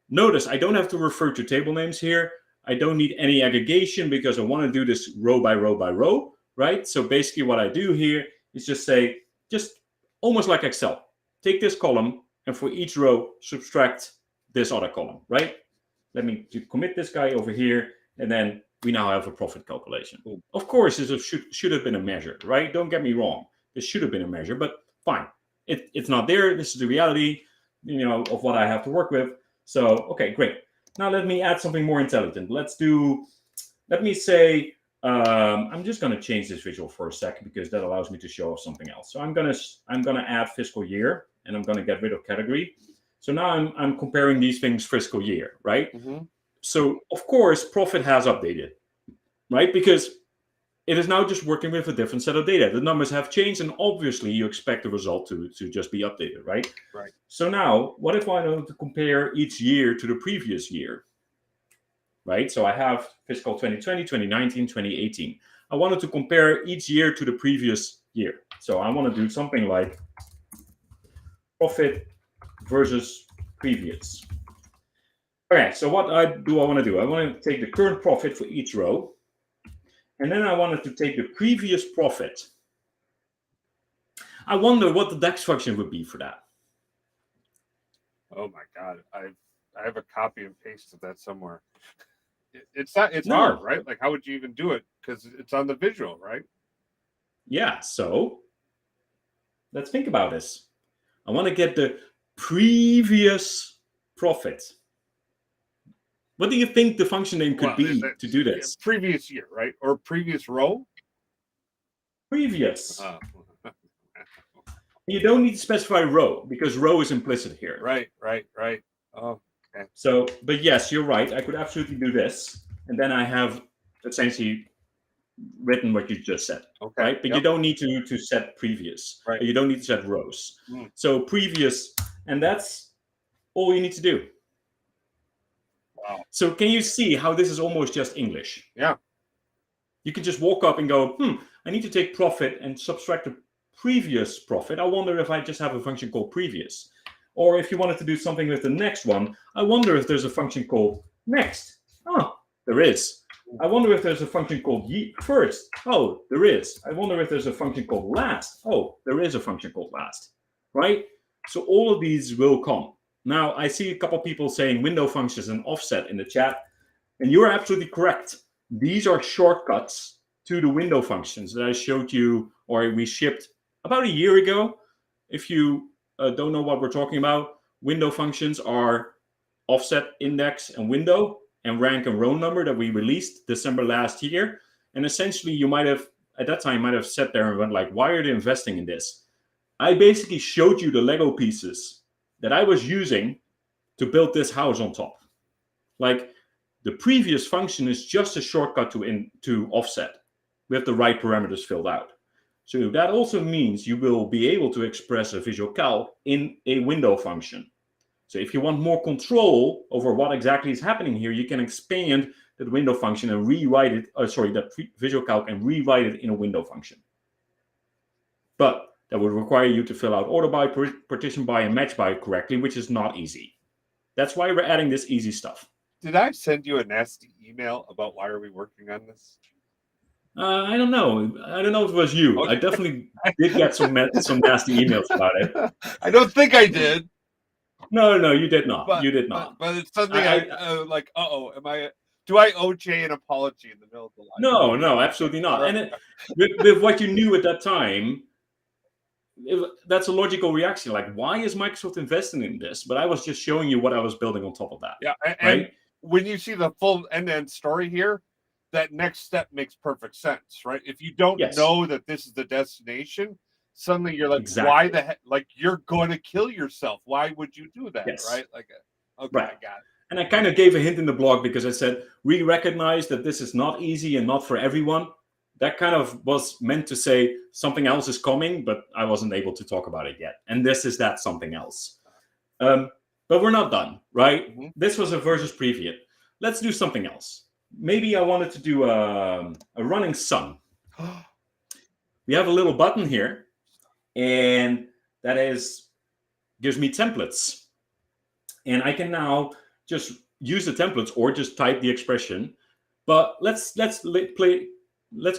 Speaker 2: Notice I don't have to refer to table names here. I don't need any aggregation, because I want to do this row by row by row, right? So basically what I do here is just say, just almost like Excel, take this column, and for each row, subtract this other column, right? Let me commit this guy over here, and then we now have a profit calculation. Ooh. Of course, this should have been a measure, right? Don't get me wrong. This should have been a measure, but fine. It's not there. This is the reality, of what I have to work with. So, okay, great. Now let me add something more intelligent. Let me say, I'm just going to change this visual for a sec, because that allows me to show off something else. So I'm going to add fiscal year, and I'm going to get rid of category. So now I'm comparing these things fiscal year, right? Mm-hmm. So of course, profit has updated, right? Because it is now just working with a different set of data. The numbers have changed, and obviously you expect the result to just be updated, right?
Speaker 1: Right.
Speaker 2: So now, what if I want to compare each year to the previous year? Right? So I have fiscal 2020, 2019, 2018. I wanted to compare each year to the previous year. So I want to do something like profit versus previous. Okay, so what do I want to do? I want to take the current profit for each row, and then I wanted to take the previous profit. I wonder what the DAX function would be for that.
Speaker 1: Oh my God, I have a copy and paste of that somewhere. It's hard, right? Like, how would you even do it? Because it's on the visual, right?
Speaker 2: Yeah, so let's think about this. I want to get the previous profit. What do you think the function name could be to do this?
Speaker 1: Previous year, right? Or previous row?
Speaker 2: Previous. You don't need to specify row, because row is implicit here.
Speaker 1: Right. Oh, okay.
Speaker 2: So, but yes, you're right. I could absolutely do this. And then I have essentially written what you just said. Okay. Right? But you don't need to set previous. Right. You don't need to set rows. Mm. So previous, and that's all you need to do. Wow. So can you see how this is almost just English?
Speaker 1: Yeah.
Speaker 2: You can just walk up and go, I need to take profit and subtract the previous profit, I wonder if I just have a function called previous. Or if you wanted to do something with the next one, I wonder if there's a function called next. Oh, there is. I wonder if there's a function called first. Oh, there is. I wonder if there's a function called last. Oh, there is a function called last, right? So all of these will come. Now, I see a couple people saying window functions and offset in the chat, and you're absolutely correct. These are shortcuts to the window functions that I showed you, or we shipped about a year ago. If you don't know what we're talking about, window functions are offset, index, and window, and rank and row number that we released December last year. And essentially, you might have, at that time, might have sat there and went like, why are they investing in this? I basically showed you the Lego pieces that I was using to build this house on top. Like, the previous function is just a shortcut to offset with the right parameters filled out. So that also means you will be able to express a visual calc in a window function. So if you want more control over what exactly is happening here, you can expand that window function and rewrite it, that visual calc and rewrite it in a window function. But that would require you to fill out order by, partition by, and match by correctly, which is not easy. That's why we're adding this easy stuff.
Speaker 1: Did I send you a nasty email about why are we working on this?
Speaker 2: I don't know. I don't know if it was you. Okay. I definitely did get some nasty emails about it.
Speaker 1: I don't think I did.
Speaker 2: No, you did not. You did not.
Speaker 1: But it's something I like. Do I owe Jay an apology in the middle of the line?
Speaker 2: No, absolutely not. And with what you knew at that time, that's a logical reaction. Like, why is Microsoft investing in this? But I was just showing you what I was building on top of that.
Speaker 1: Yeah, and when you see the full end-to-end story here, that next step makes perfect sense, right? If you don't know that this is the destination, suddenly you're like, why the heck? Like, you're going to kill yourself. Why would you do that, right? Like, okay, I got it.
Speaker 2: And I kind of gave a hint in the blog because I said, we recognize that this is not easy and not for everyone. That kind of was meant to say something else is coming, but I wasn't able to talk about it yet. And this is that something else. But we're not done, right? Mm-hmm. This was a versus preview. Let's do something else. Maybe I wanted to do a running sum. We have a little button here, and that gives me templates. And I can now just use the templates or just type the expression. But let's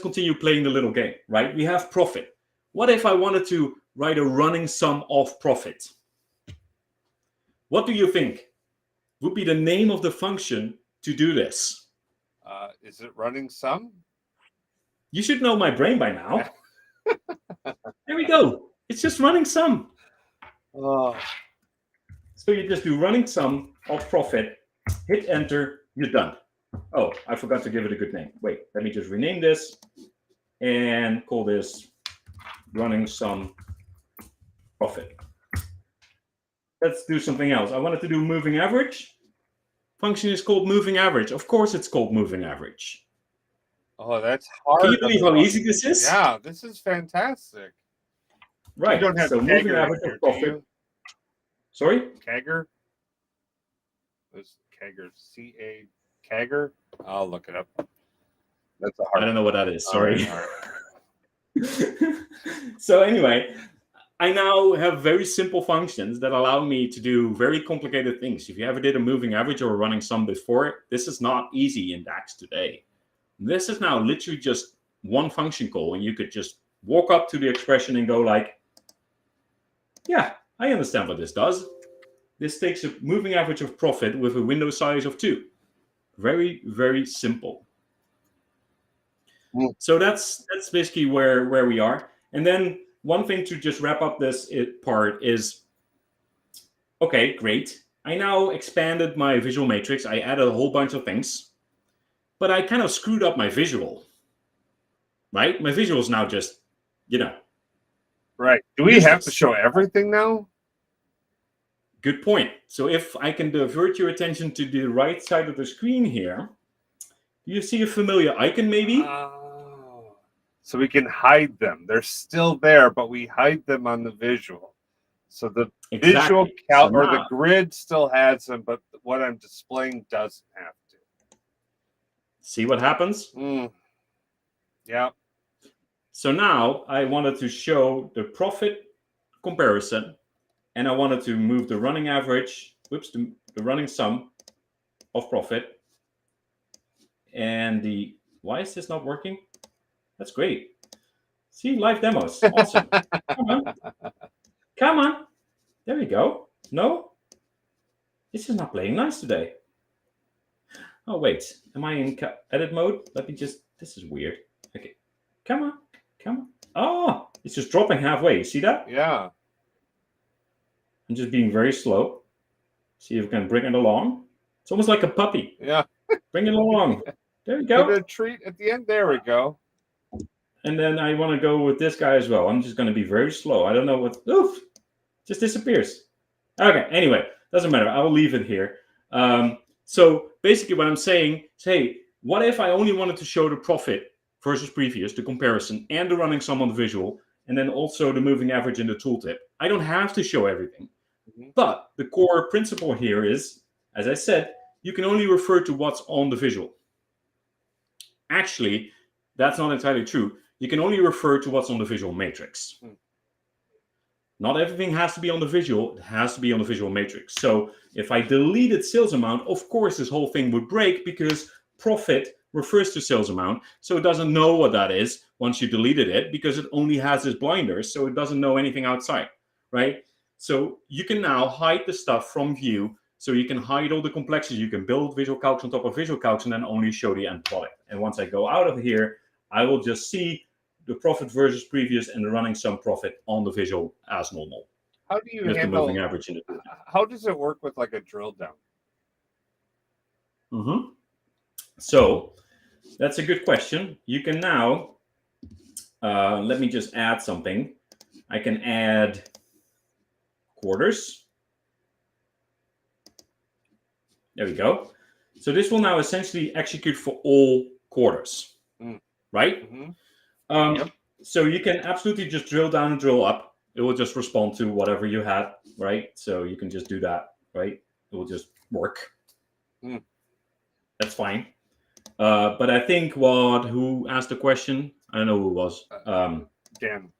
Speaker 2: continue playing the little game, right? We have profit. What if I wanted to write a running sum of profit? What do you think would be the name of the function to do this?
Speaker 1: Is it running sum?
Speaker 2: You should know my brain by now. There we go. It's just running sum.
Speaker 1: Oh.
Speaker 2: So you just do running sum of profit, hit enter, you're done. Oh, I forgot to give it a good name. Wait, let me just rename this and call this running sum profit. Let's do something else. I wanted to do moving average. Function is called moving average. Of course it's called moving average.
Speaker 1: Oh, that's hard.
Speaker 2: Can you believe how easy this is?
Speaker 1: Yeah, this is fantastic.
Speaker 2: Right.
Speaker 1: You don't have
Speaker 2: moving average of profit. Sorry?
Speaker 1: Kagger? What's Kagger? C-A Kagger? I'll look it up. That's a hard.
Speaker 2: I don't know what that is. Sorry. So anyway, I now have very simple functions that allow me to do very complicated things. If you ever did a moving average or a running sum before, this is not easy in DAX today. This is now literally just one function call, and you could just walk up to the expression and go like, yeah, I understand what this does. This takes a moving average of profit with a window size of 2. Very, very simple. So that's basically where we are. And then one thing to just wrap up this part is, okay, great. I now expanded my visual matrix. I added a whole bunch of things, but I kind of screwed up my visual, right? My visual is now just,
Speaker 1: Right. Do we have to show everything now?
Speaker 2: Good point. So if I can divert your attention to the right side of the screen here, do you see a familiar icon maybe?
Speaker 1: So we can hide them. They're still there, but we hide them on the visual. So the visual calc or the grid still has them, but what I'm displaying doesn't have to.
Speaker 2: See what happens?
Speaker 1: Yeah.
Speaker 2: So now I wanted to show the profit comparison, and I wanted to move the running average, the running sum of profit, and why is this not working? That's great. See, live demos, awesome. Come on, come on. There we go. No, this is not playing nice today. Oh wait, am I in edit mode? Let me just. This is weird. Okay, come on, come on. Oh, it's just dropping halfway. See that?
Speaker 1: Yeah.
Speaker 2: I'm just being very slow. See if we can bring it along. It's almost like a puppy.
Speaker 1: Yeah.
Speaker 2: Bring it along. There we
Speaker 1: Give
Speaker 2: go.
Speaker 1: it a treat at the end. There we go.
Speaker 2: And then I want to go with this guy as well. I'm just going to be very slow. I don't know what. Oof! Just disappears. Okay. Anyway, doesn't matter. I will leave it here. So basically, what I'm saying is, hey, what if I only wanted to show the profit versus previous, the comparison, and the running sum on the visual, and then also the moving average in the tooltip? I don't have to show everything.
Speaker 1: Mhm.
Speaker 2: But the core principle here is, as I said, you can only refer to what's on the visual. Actually, that's not entirely true. You can only refer to what's on the visual matrix. Not everything has to be on the visual. It has to be on the visual matrix. So if I deleted sales amount, of course, this whole thing would break because profit refers to sales amount. So it doesn't know what that is once you deleted it because it only has this blinders. So it doesn't know anything outside, right? So you can now hide the stuff from view. So you can hide all the complexity. You can build Visual Calcs on top of Visual Calcs and then only show the end product. And once I go out of here, I will just see the profit versus previous and the running sum profit on the visual as normal.
Speaker 1: How do you
Speaker 2: With the
Speaker 1: handle?
Speaker 2: moving average in it.
Speaker 1: How does it work with like a drill down?
Speaker 2: So that's a good question. You can now, let me just add something. I can add quarters. There we go. So this will now essentially execute for all quarters, right?
Speaker 1: Yep.
Speaker 2: So you can absolutely just drill down and drill up. It will just respond to whatever you had, right? So you can just do that, right? It will just work. That's fine. But I think who asked the question? I don't know who it was.
Speaker 1: Dan.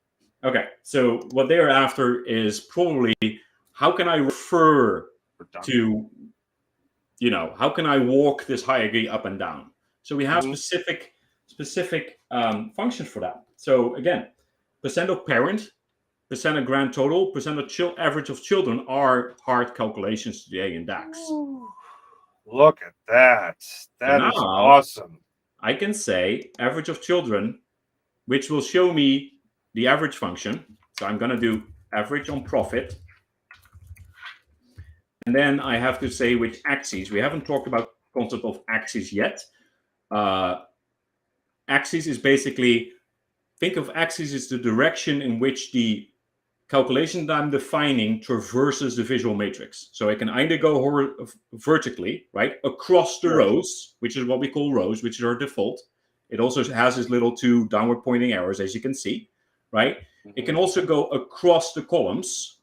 Speaker 2: Okay, so what they're after is probably how can I refer to, how can I walk this hierarchy up and down? So we have specific functions for that. So again, percent of parent, percent of grand total, percent of average of children are hard calculations today in DAX.
Speaker 1: Look at that. That is awesome.
Speaker 2: I can say average of children, which will show me the average function. So I'm going to do average on profit. And then I have to say which axes. We haven't talked about the concept of axes yet. Axis is basically, think of axis as the direction in which the calculation that I'm defining traverses the visual matrix. So I can either go vertically, right, across the rows, which is what we call rows, which is our default. It also has this little two downward pointing arrows, as you can see, right? It can also go across the columns,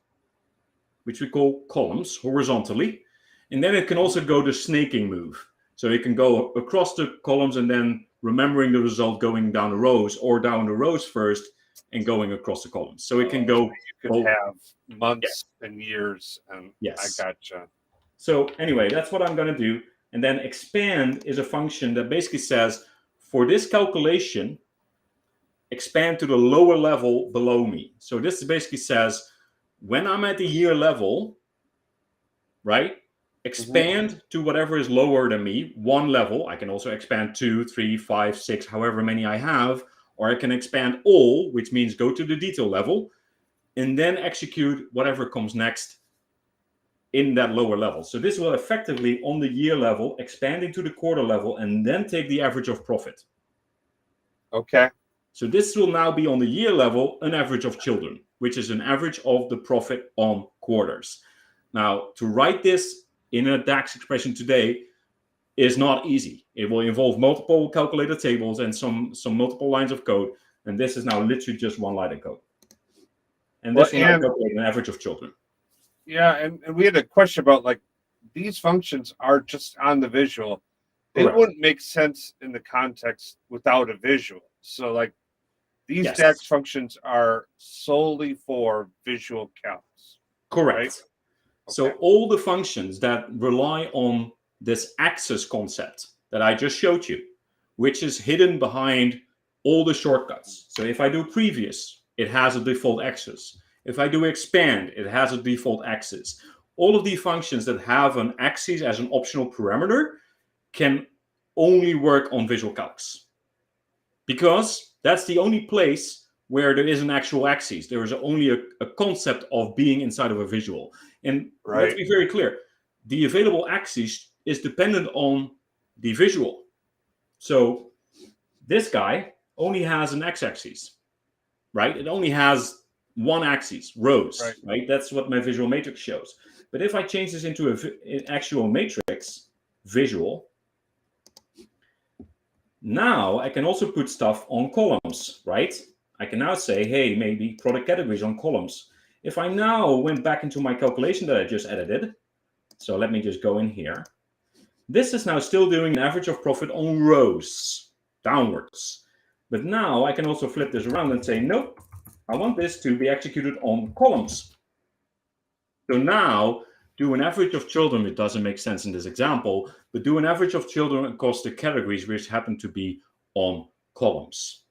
Speaker 2: which we call columns, horizontally. And then it can also go the snaking move. So it can go across the columns and then remembering the result going down the rows, or down the rows first and going across the columns. So it can go.
Speaker 1: You could have months and years. And
Speaker 2: yes.
Speaker 1: I gotcha.
Speaker 2: So anyway, that's what I'm going to do. And then expand is a function that basically says, for this calculation, expand to the lower level below me. So this basically says, when I'm at the year level, right, expand to whatever is lower than me, one level. I can also expand 2, 3, 5, 6, however many I have, or I can expand all, which means go to the detail level, and then execute whatever comes next in that lower level. So this will effectively, on the year level, expand into the quarter level, and then take the average of profit.
Speaker 1: Okay.
Speaker 2: So this will now be on the year level, an average of children, which is an average of the profit on quarters. Now, to write this in a DAX expression today is not easy. It will involve multiple calculated tables and some multiple lines of code. And this is now literally just one line of code. And this will now calculate an average of children.
Speaker 1: Yeah, and we had a question about, like, these functions are just on the visual. It wouldn't make sense in the context without a visual. So, like, These
Speaker 2: Yes.
Speaker 1: DAX functions are solely for Visual Calcs.
Speaker 2: Correct.
Speaker 1: Right?
Speaker 2: So
Speaker 1: Okay.
Speaker 2: all the functions that rely on this axis concept that I just showed you, which is hidden behind all the shortcuts. So if I do previous, it has a default axis. If I do expand, it has a default axis. All of these functions that have an axis as an optional parameter can only work on Visual Calcs, because that's the only place where there is an actual axis. There is only a concept of being inside of a visual. And let's be very clear, the available axis is dependent on the visual. So this guy only has an x-axis, right? It only has one axis, rows, right? That's what my visual matrix shows. But if I change this into an actual matrix, visual, now I can also put stuff on columns, right? I can now say, hey, maybe product categories on columns. If I now went back into my calculation that I just edited, so let me just go in here. This is now still doing an average of profit on rows, downwards. But now I can also flip this around and say, nope, I want this to be executed on columns. So now do an average of children. It doesn't make sense in this example, but do an average of children across the categories which happen to be on columns.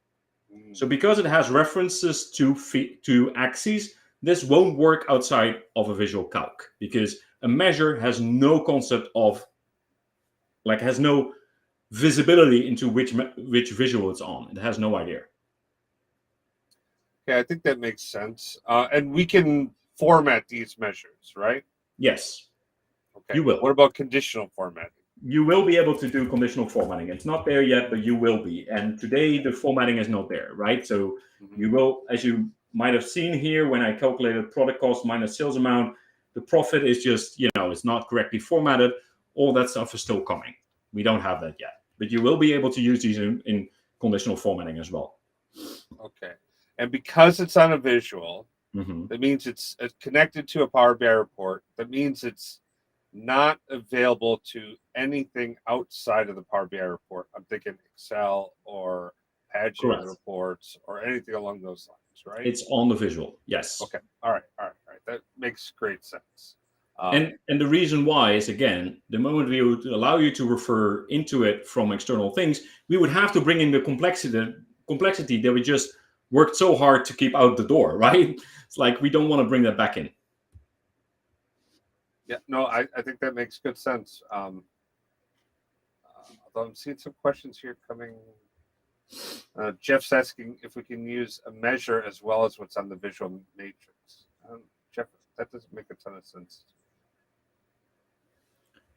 Speaker 2: So because it has references to axes, this won't work outside of a visual calc, because a measure has no concept of, like, has no visibility into which visual it's on. It has no idea.
Speaker 1: Okay, I think that makes sense. And we can format these measures, right?
Speaker 2: Yes.
Speaker 1: Okay.
Speaker 2: You will.
Speaker 1: What about conditional formatting?
Speaker 2: You will be able to do conditional formatting. It's not there yet, but you will be. And today the formatting is not there, right? So you will, as you might have seen here, when I calculated product cost minus sales amount, the profit is just, it's not correctly formatted. All that stuff is still coming. We don't have that yet, but you will be able to use these in conditional formatting as well.
Speaker 1: Okay. And because it's on a visual, that means it's connected to a Power BI report. That means it's not available to anything outside of the Power BI report. I'm thinking Excel or paginate reports or anything along those lines, right?
Speaker 2: It's on the visual, yes.
Speaker 1: Okay. All right. That makes great sense.
Speaker 2: And the reason why is, again, the moment we would allow you to refer into it from external things, we would have to bring in the complexity that we just worked so hard to keep out the door, right? It's like we don't want to bring that back in.
Speaker 1: Yeah, no, I think that makes good sense. Although I'm seeing some questions here coming. Jeff's asking if we can use a measure as well as what's on the visual matrix. Jeff, that doesn't make a ton of sense.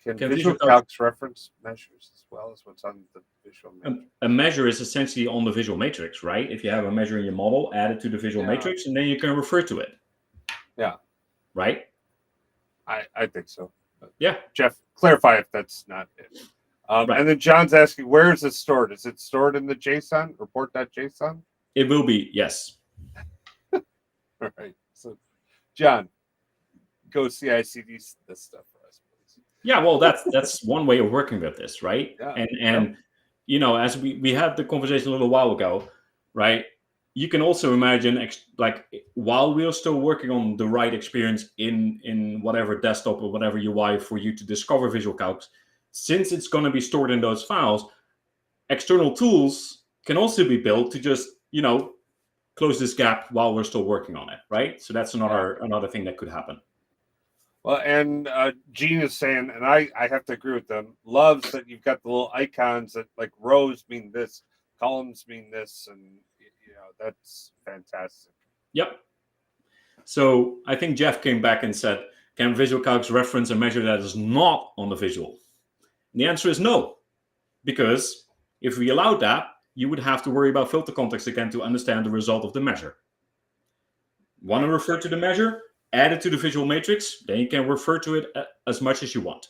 Speaker 1: Can Visual Calcs reference measures as well as what's on the visual matrix?
Speaker 2: A measure is essentially on the visual matrix, right? If you have a measure in your model, add it to the visual matrix, and then you can refer to it.
Speaker 1: Yeah.
Speaker 2: Right?
Speaker 1: I think so.
Speaker 2: Yeah.
Speaker 1: Jeff, clarify if that's not it. Right. And then John's asking, where is it stored? Is it stored in the JSON, report.json?
Speaker 2: It will be, yes.
Speaker 1: All right. So, John, go CI/CD this stuff for us, please.
Speaker 2: Yeah, well, that's one way of working with this, right?
Speaker 1: Yeah.
Speaker 2: And as we had the conversation a little while ago, right? You can also imagine, like, while we're still working on the right experience in whatever desktop or whatever UI for you to discover Visual Calcs, since it's going to be stored in those files, external tools can also be built to just, close this gap while we're still working on it, right? So that's another thing that could happen.
Speaker 1: Well, and Gene is saying, and I have to agree with them, loves that you've got the little icons that, like, rows mean this, columns mean this, and that's fantastic.
Speaker 2: Yep. So I think Jeff came back and said, can Visual Calcs reference a measure that is not on the visual? And the answer is no, because if we allowed that, you would have to worry about filter context again to understand the result of the measure. Want to refer to the measure? Add it to the visual matrix, then you can refer to it as much as you want.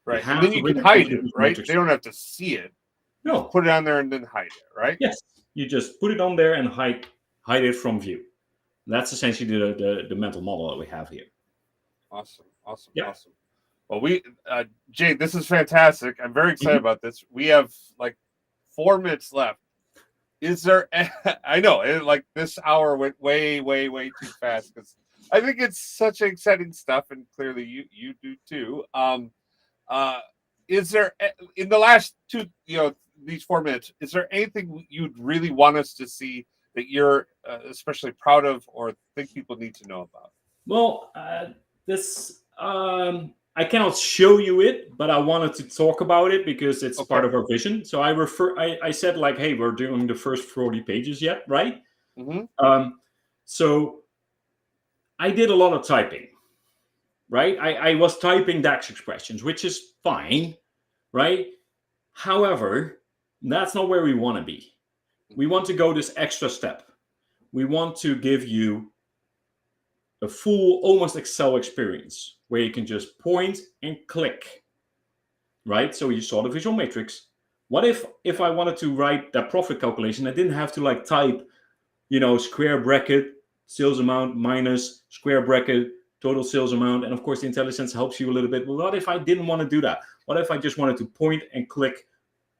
Speaker 1: Right, and then you can hide it, right? Matrix. They don't have to see it. You
Speaker 2: no.
Speaker 1: Put it on there and then hide it, right?
Speaker 2: Yes, you just put it on there and hide it from view. That's essentially the mental model that we have here.
Speaker 1: Awesome. Yeah. Awesome. Well, Jay, this is fantastic. I'm very excited about this. We have like 4 minutes left. is there? I know, like this hour went way, way, way too fast because I think it's such exciting stuff, and clearly you do too. Uh, is there in the last two, these 4 minutes? Is there anything you'd really want us to see that you're especially proud of, or think people need to know about?
Speaker 2: Well, this I cannot show you it, but I wanted to talk about it because it's
Speaker 1: Okay.
Speaker 2: part of our vision. So I said like, hey, we're doing the first 40 pages yet, right?
Speaker 1: Mm-hmm.
Speaker 2: So I did a lot of typing, right? I was typing DAX expressions, which is fine, right? However, that's not where we want to be. We want to go this extra step. We want to give you a full, almost Excel experience where you can just point and click, right? So you saw the visual matrix. What if I wanted to write that profit calculation, I didn't have to like type, square bracket, sales amount minus square bracket, total sales amount. And of course, the IntelliSense helps you a little bit. But what if I didn't want to do that? What if I just wanted to point and click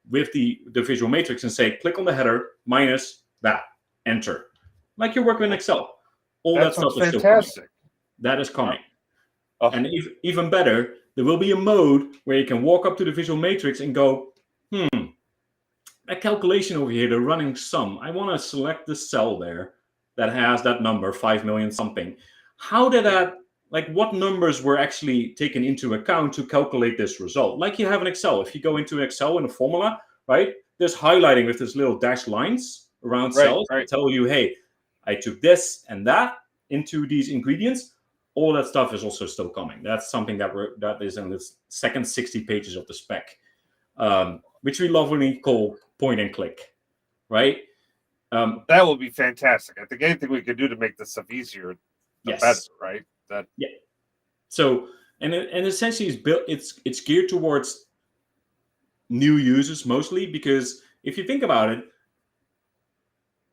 Speaker 2: with the visual matrix and say, click on the header minus that, enter. Like you're working in Excel. All that stuff is still coming.
Speaker 1: Fantastic.
Speaker 2: That is coming.
Speaker 1: Oh.
Speaker 2: And even better, there will be a mode where you can walk up to the visual matrix and go, that calculation over here, the running sum, I want to select the cell there that has that number, 5 million something. How did that, like what numbers were actually taken into account to calculate this result? Like you have in Excel. If you go into Excel in a formula, right, there's highlighting with this little dashed lines around cells that tell you, hey, I took this and that into these ingredients. All that stuff is also still coming. That's something that is in the second 60 pages of the spec, which we lovingly call point and click, right?
Speaker 1: That will be fantastic. I think anything we can do to make this stuff easier, the better, right?
Speaker 2: Yeah. So and essentially it's built. It's geared towards new users mostly, because if you think about it,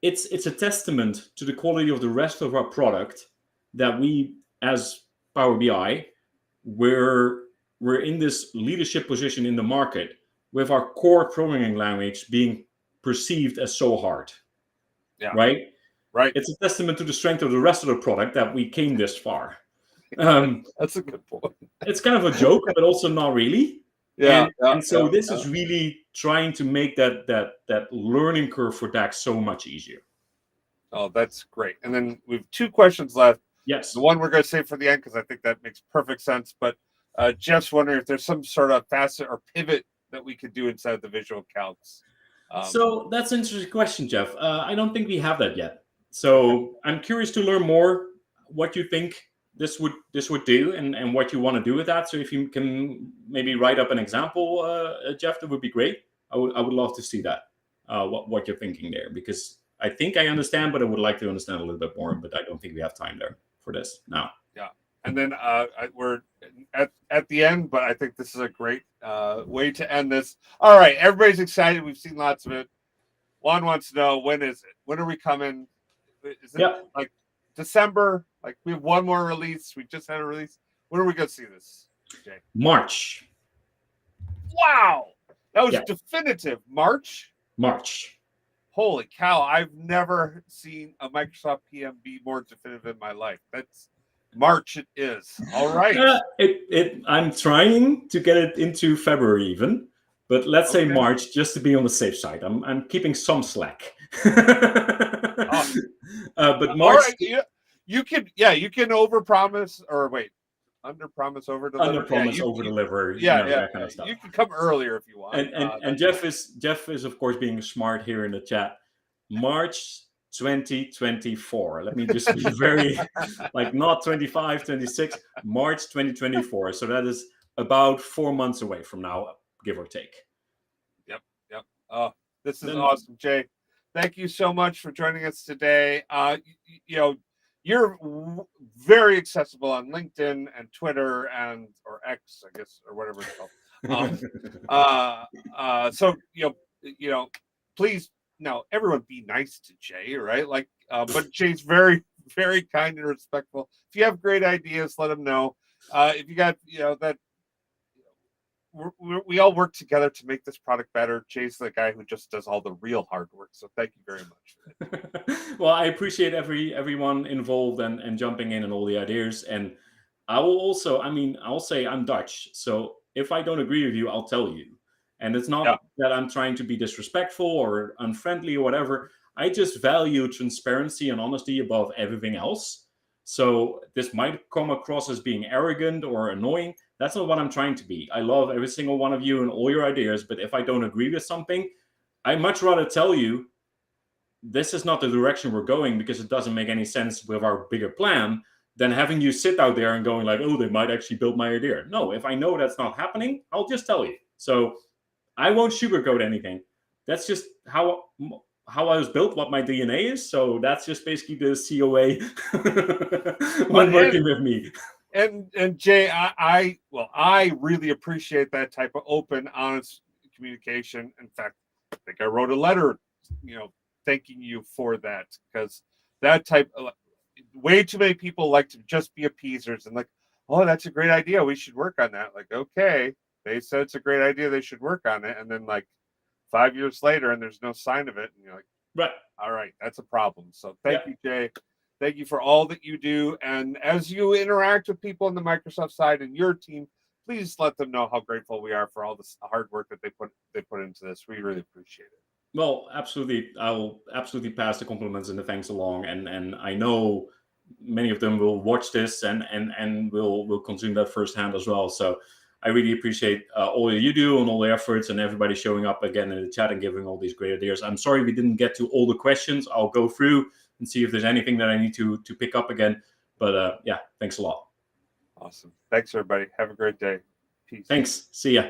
Speaker 2: it's a testament to the quality of the rest of our product that we, as Power BI, we're in this leadership position in the market with our core programming language being perceived as so hard.
Speaker 1: Yeah.
Speaker 2: Right?
Speaker 1: Right.
Speaker 2: It's a testament to the strength of the rest of the product that we came this far.
Speaker 1: That's a good point.
Speaker 2: It's kind of a joke, but also not really.
Speaker 1: Yeah.
Speaker 2: And so this is really trying to make that learning curve for DAX so much easier.
Speaker 1: Oh, that's great. And then we have 2 questions left.
Speaker 2: Yes.
Speaker 1: The one we're going to save for the end because I think that makes perfect sense. But Jeff's wondering if there's some sort of facet or pivot that we could do inside the visual calcs.
Speaker 2: So that's an interesting question, Jeff. I don't think we have that yet. So I'm curious to learn more what you think this would do and what you want to do with that. So if you can maybe write up an example, Jeff, that would be great. I would love to see that, what you're thinking there, because I think I understand, but I would like to understand a little bit more. But I don't think we have time there for this now.
Speaker 1: Yeah, and then we're at the end, but I think this is a great way to end this. All right, everybody's excited. We've seen lots of it. Juan wants to know, when is it? When are we coming? Is it like December? Like we have one more release. We just had a release. When are we going to see this, Jay?
Speaker 2: March.
Speaker 1: Wow, that was definitive. March. Holy cow! I've never seen a Microsoft PM be more definitive in my life. That's March. It is. All right.
Speaker 2: I'm trying to get it into February even, but let's say March just to be on the safe side. I'm keeping some slack. But March.
Speaker 1: All right, you can overpromise or under promise, over deliver.
Speaker 2: Under promise, over deliver. That kind of stuff.
Speaker 1: You can come earlier if you want.
Speaker 2: And Jeff is of course being smart here in the chat. March 2024. Let me just be very not 25, 26, March 2024. So that is about 4 months away from now, give or take.
Speaker 1: Yep. Oh, this is awesome, Jay. Thank you so much for joining us today. You're very accessible on LinkedIn and Twitter or X, I guess, or whatever it's called. So please, everyone be nice to Jay, right? But Jay's very, very kind and respectful. If you have great ideas, let him know. If you got that we all work together to make this product better. Jay's the guy who just does all the real hard work. So thank you very much.
Speaker 2: Well, I appreciate everyone involved and jumping in and all the ideas. And I will also, I mean, I'll say I'm Dutch, so if I don't agree with you, I'll tell you. And it's not that I'm trying to be disrespectful or unfriendly or whatever. I just value transparency and honesty above everything else. So this might come across as being arrogant or annoying. That's not what I'm trying to be. I love every single one of you and all your ideas, but if I don't agree with something, I'd much rather tell you this is not the direction we're going because it doesn't make any sense with our bigger plan than having you sit out there and going like, oh, they might actually build my idea. No, if I know that's not happening, I'll just tell you. So I won't sugarcoat anything. That's just how I was built, what my DNA is. So that's just basically the COA when working with me.
Speaker 1: And Jay, I really appreciate that type of open, honest communication. In fact, I think I wrote a letter, thanking you for that, because that type of, way too many people like to just be appeasers and like, oh, that's a great idea, we should work on that. Like, okay, they said it's a great idea, they should work on it, and then like 5 years later and there's no sign of it, and you're like,
Speaker 2: right,
Speaker 1: all right, that's a problem. So thank you, Jay. Thank you for all that you do. And as you interact with people on the Microsoft side and your team, please let them know how grateful we are for all this hard work that they put into this. We really appreciate it.
Speaker 2: Well, absolutely. I will absolutely pass the compliments and the thanks along. And I know many of them will watch this and will consume that firsthand as well. So I really appreciate all that you do and all the efforts and everybody showing up again in the chat and giving all these great ideas. I'm sorry we didn't get to all the questions. I'll go through and see if there's anything that I need to pick up again. But yeah, thanks a lot.
Speaker 1: Awesome. Thanks, everybody. Have a great day. Peace.
Speaker 2: Thanks. See ya.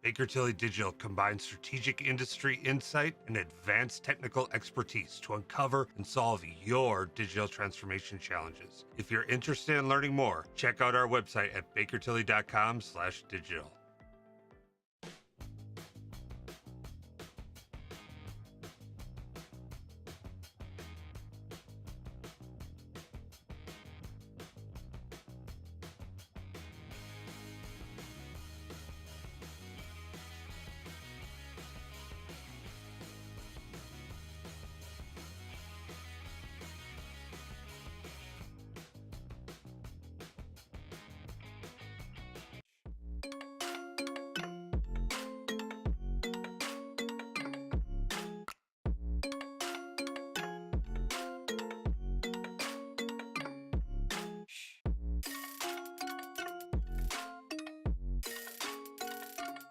Speaker 3: Baker Tilly Digital combines strategic industry insight and advanced technical expertise to uncover and solve your digital transformation challenges. If you're interested in learning more, check out our website at bakertilly.com/digital.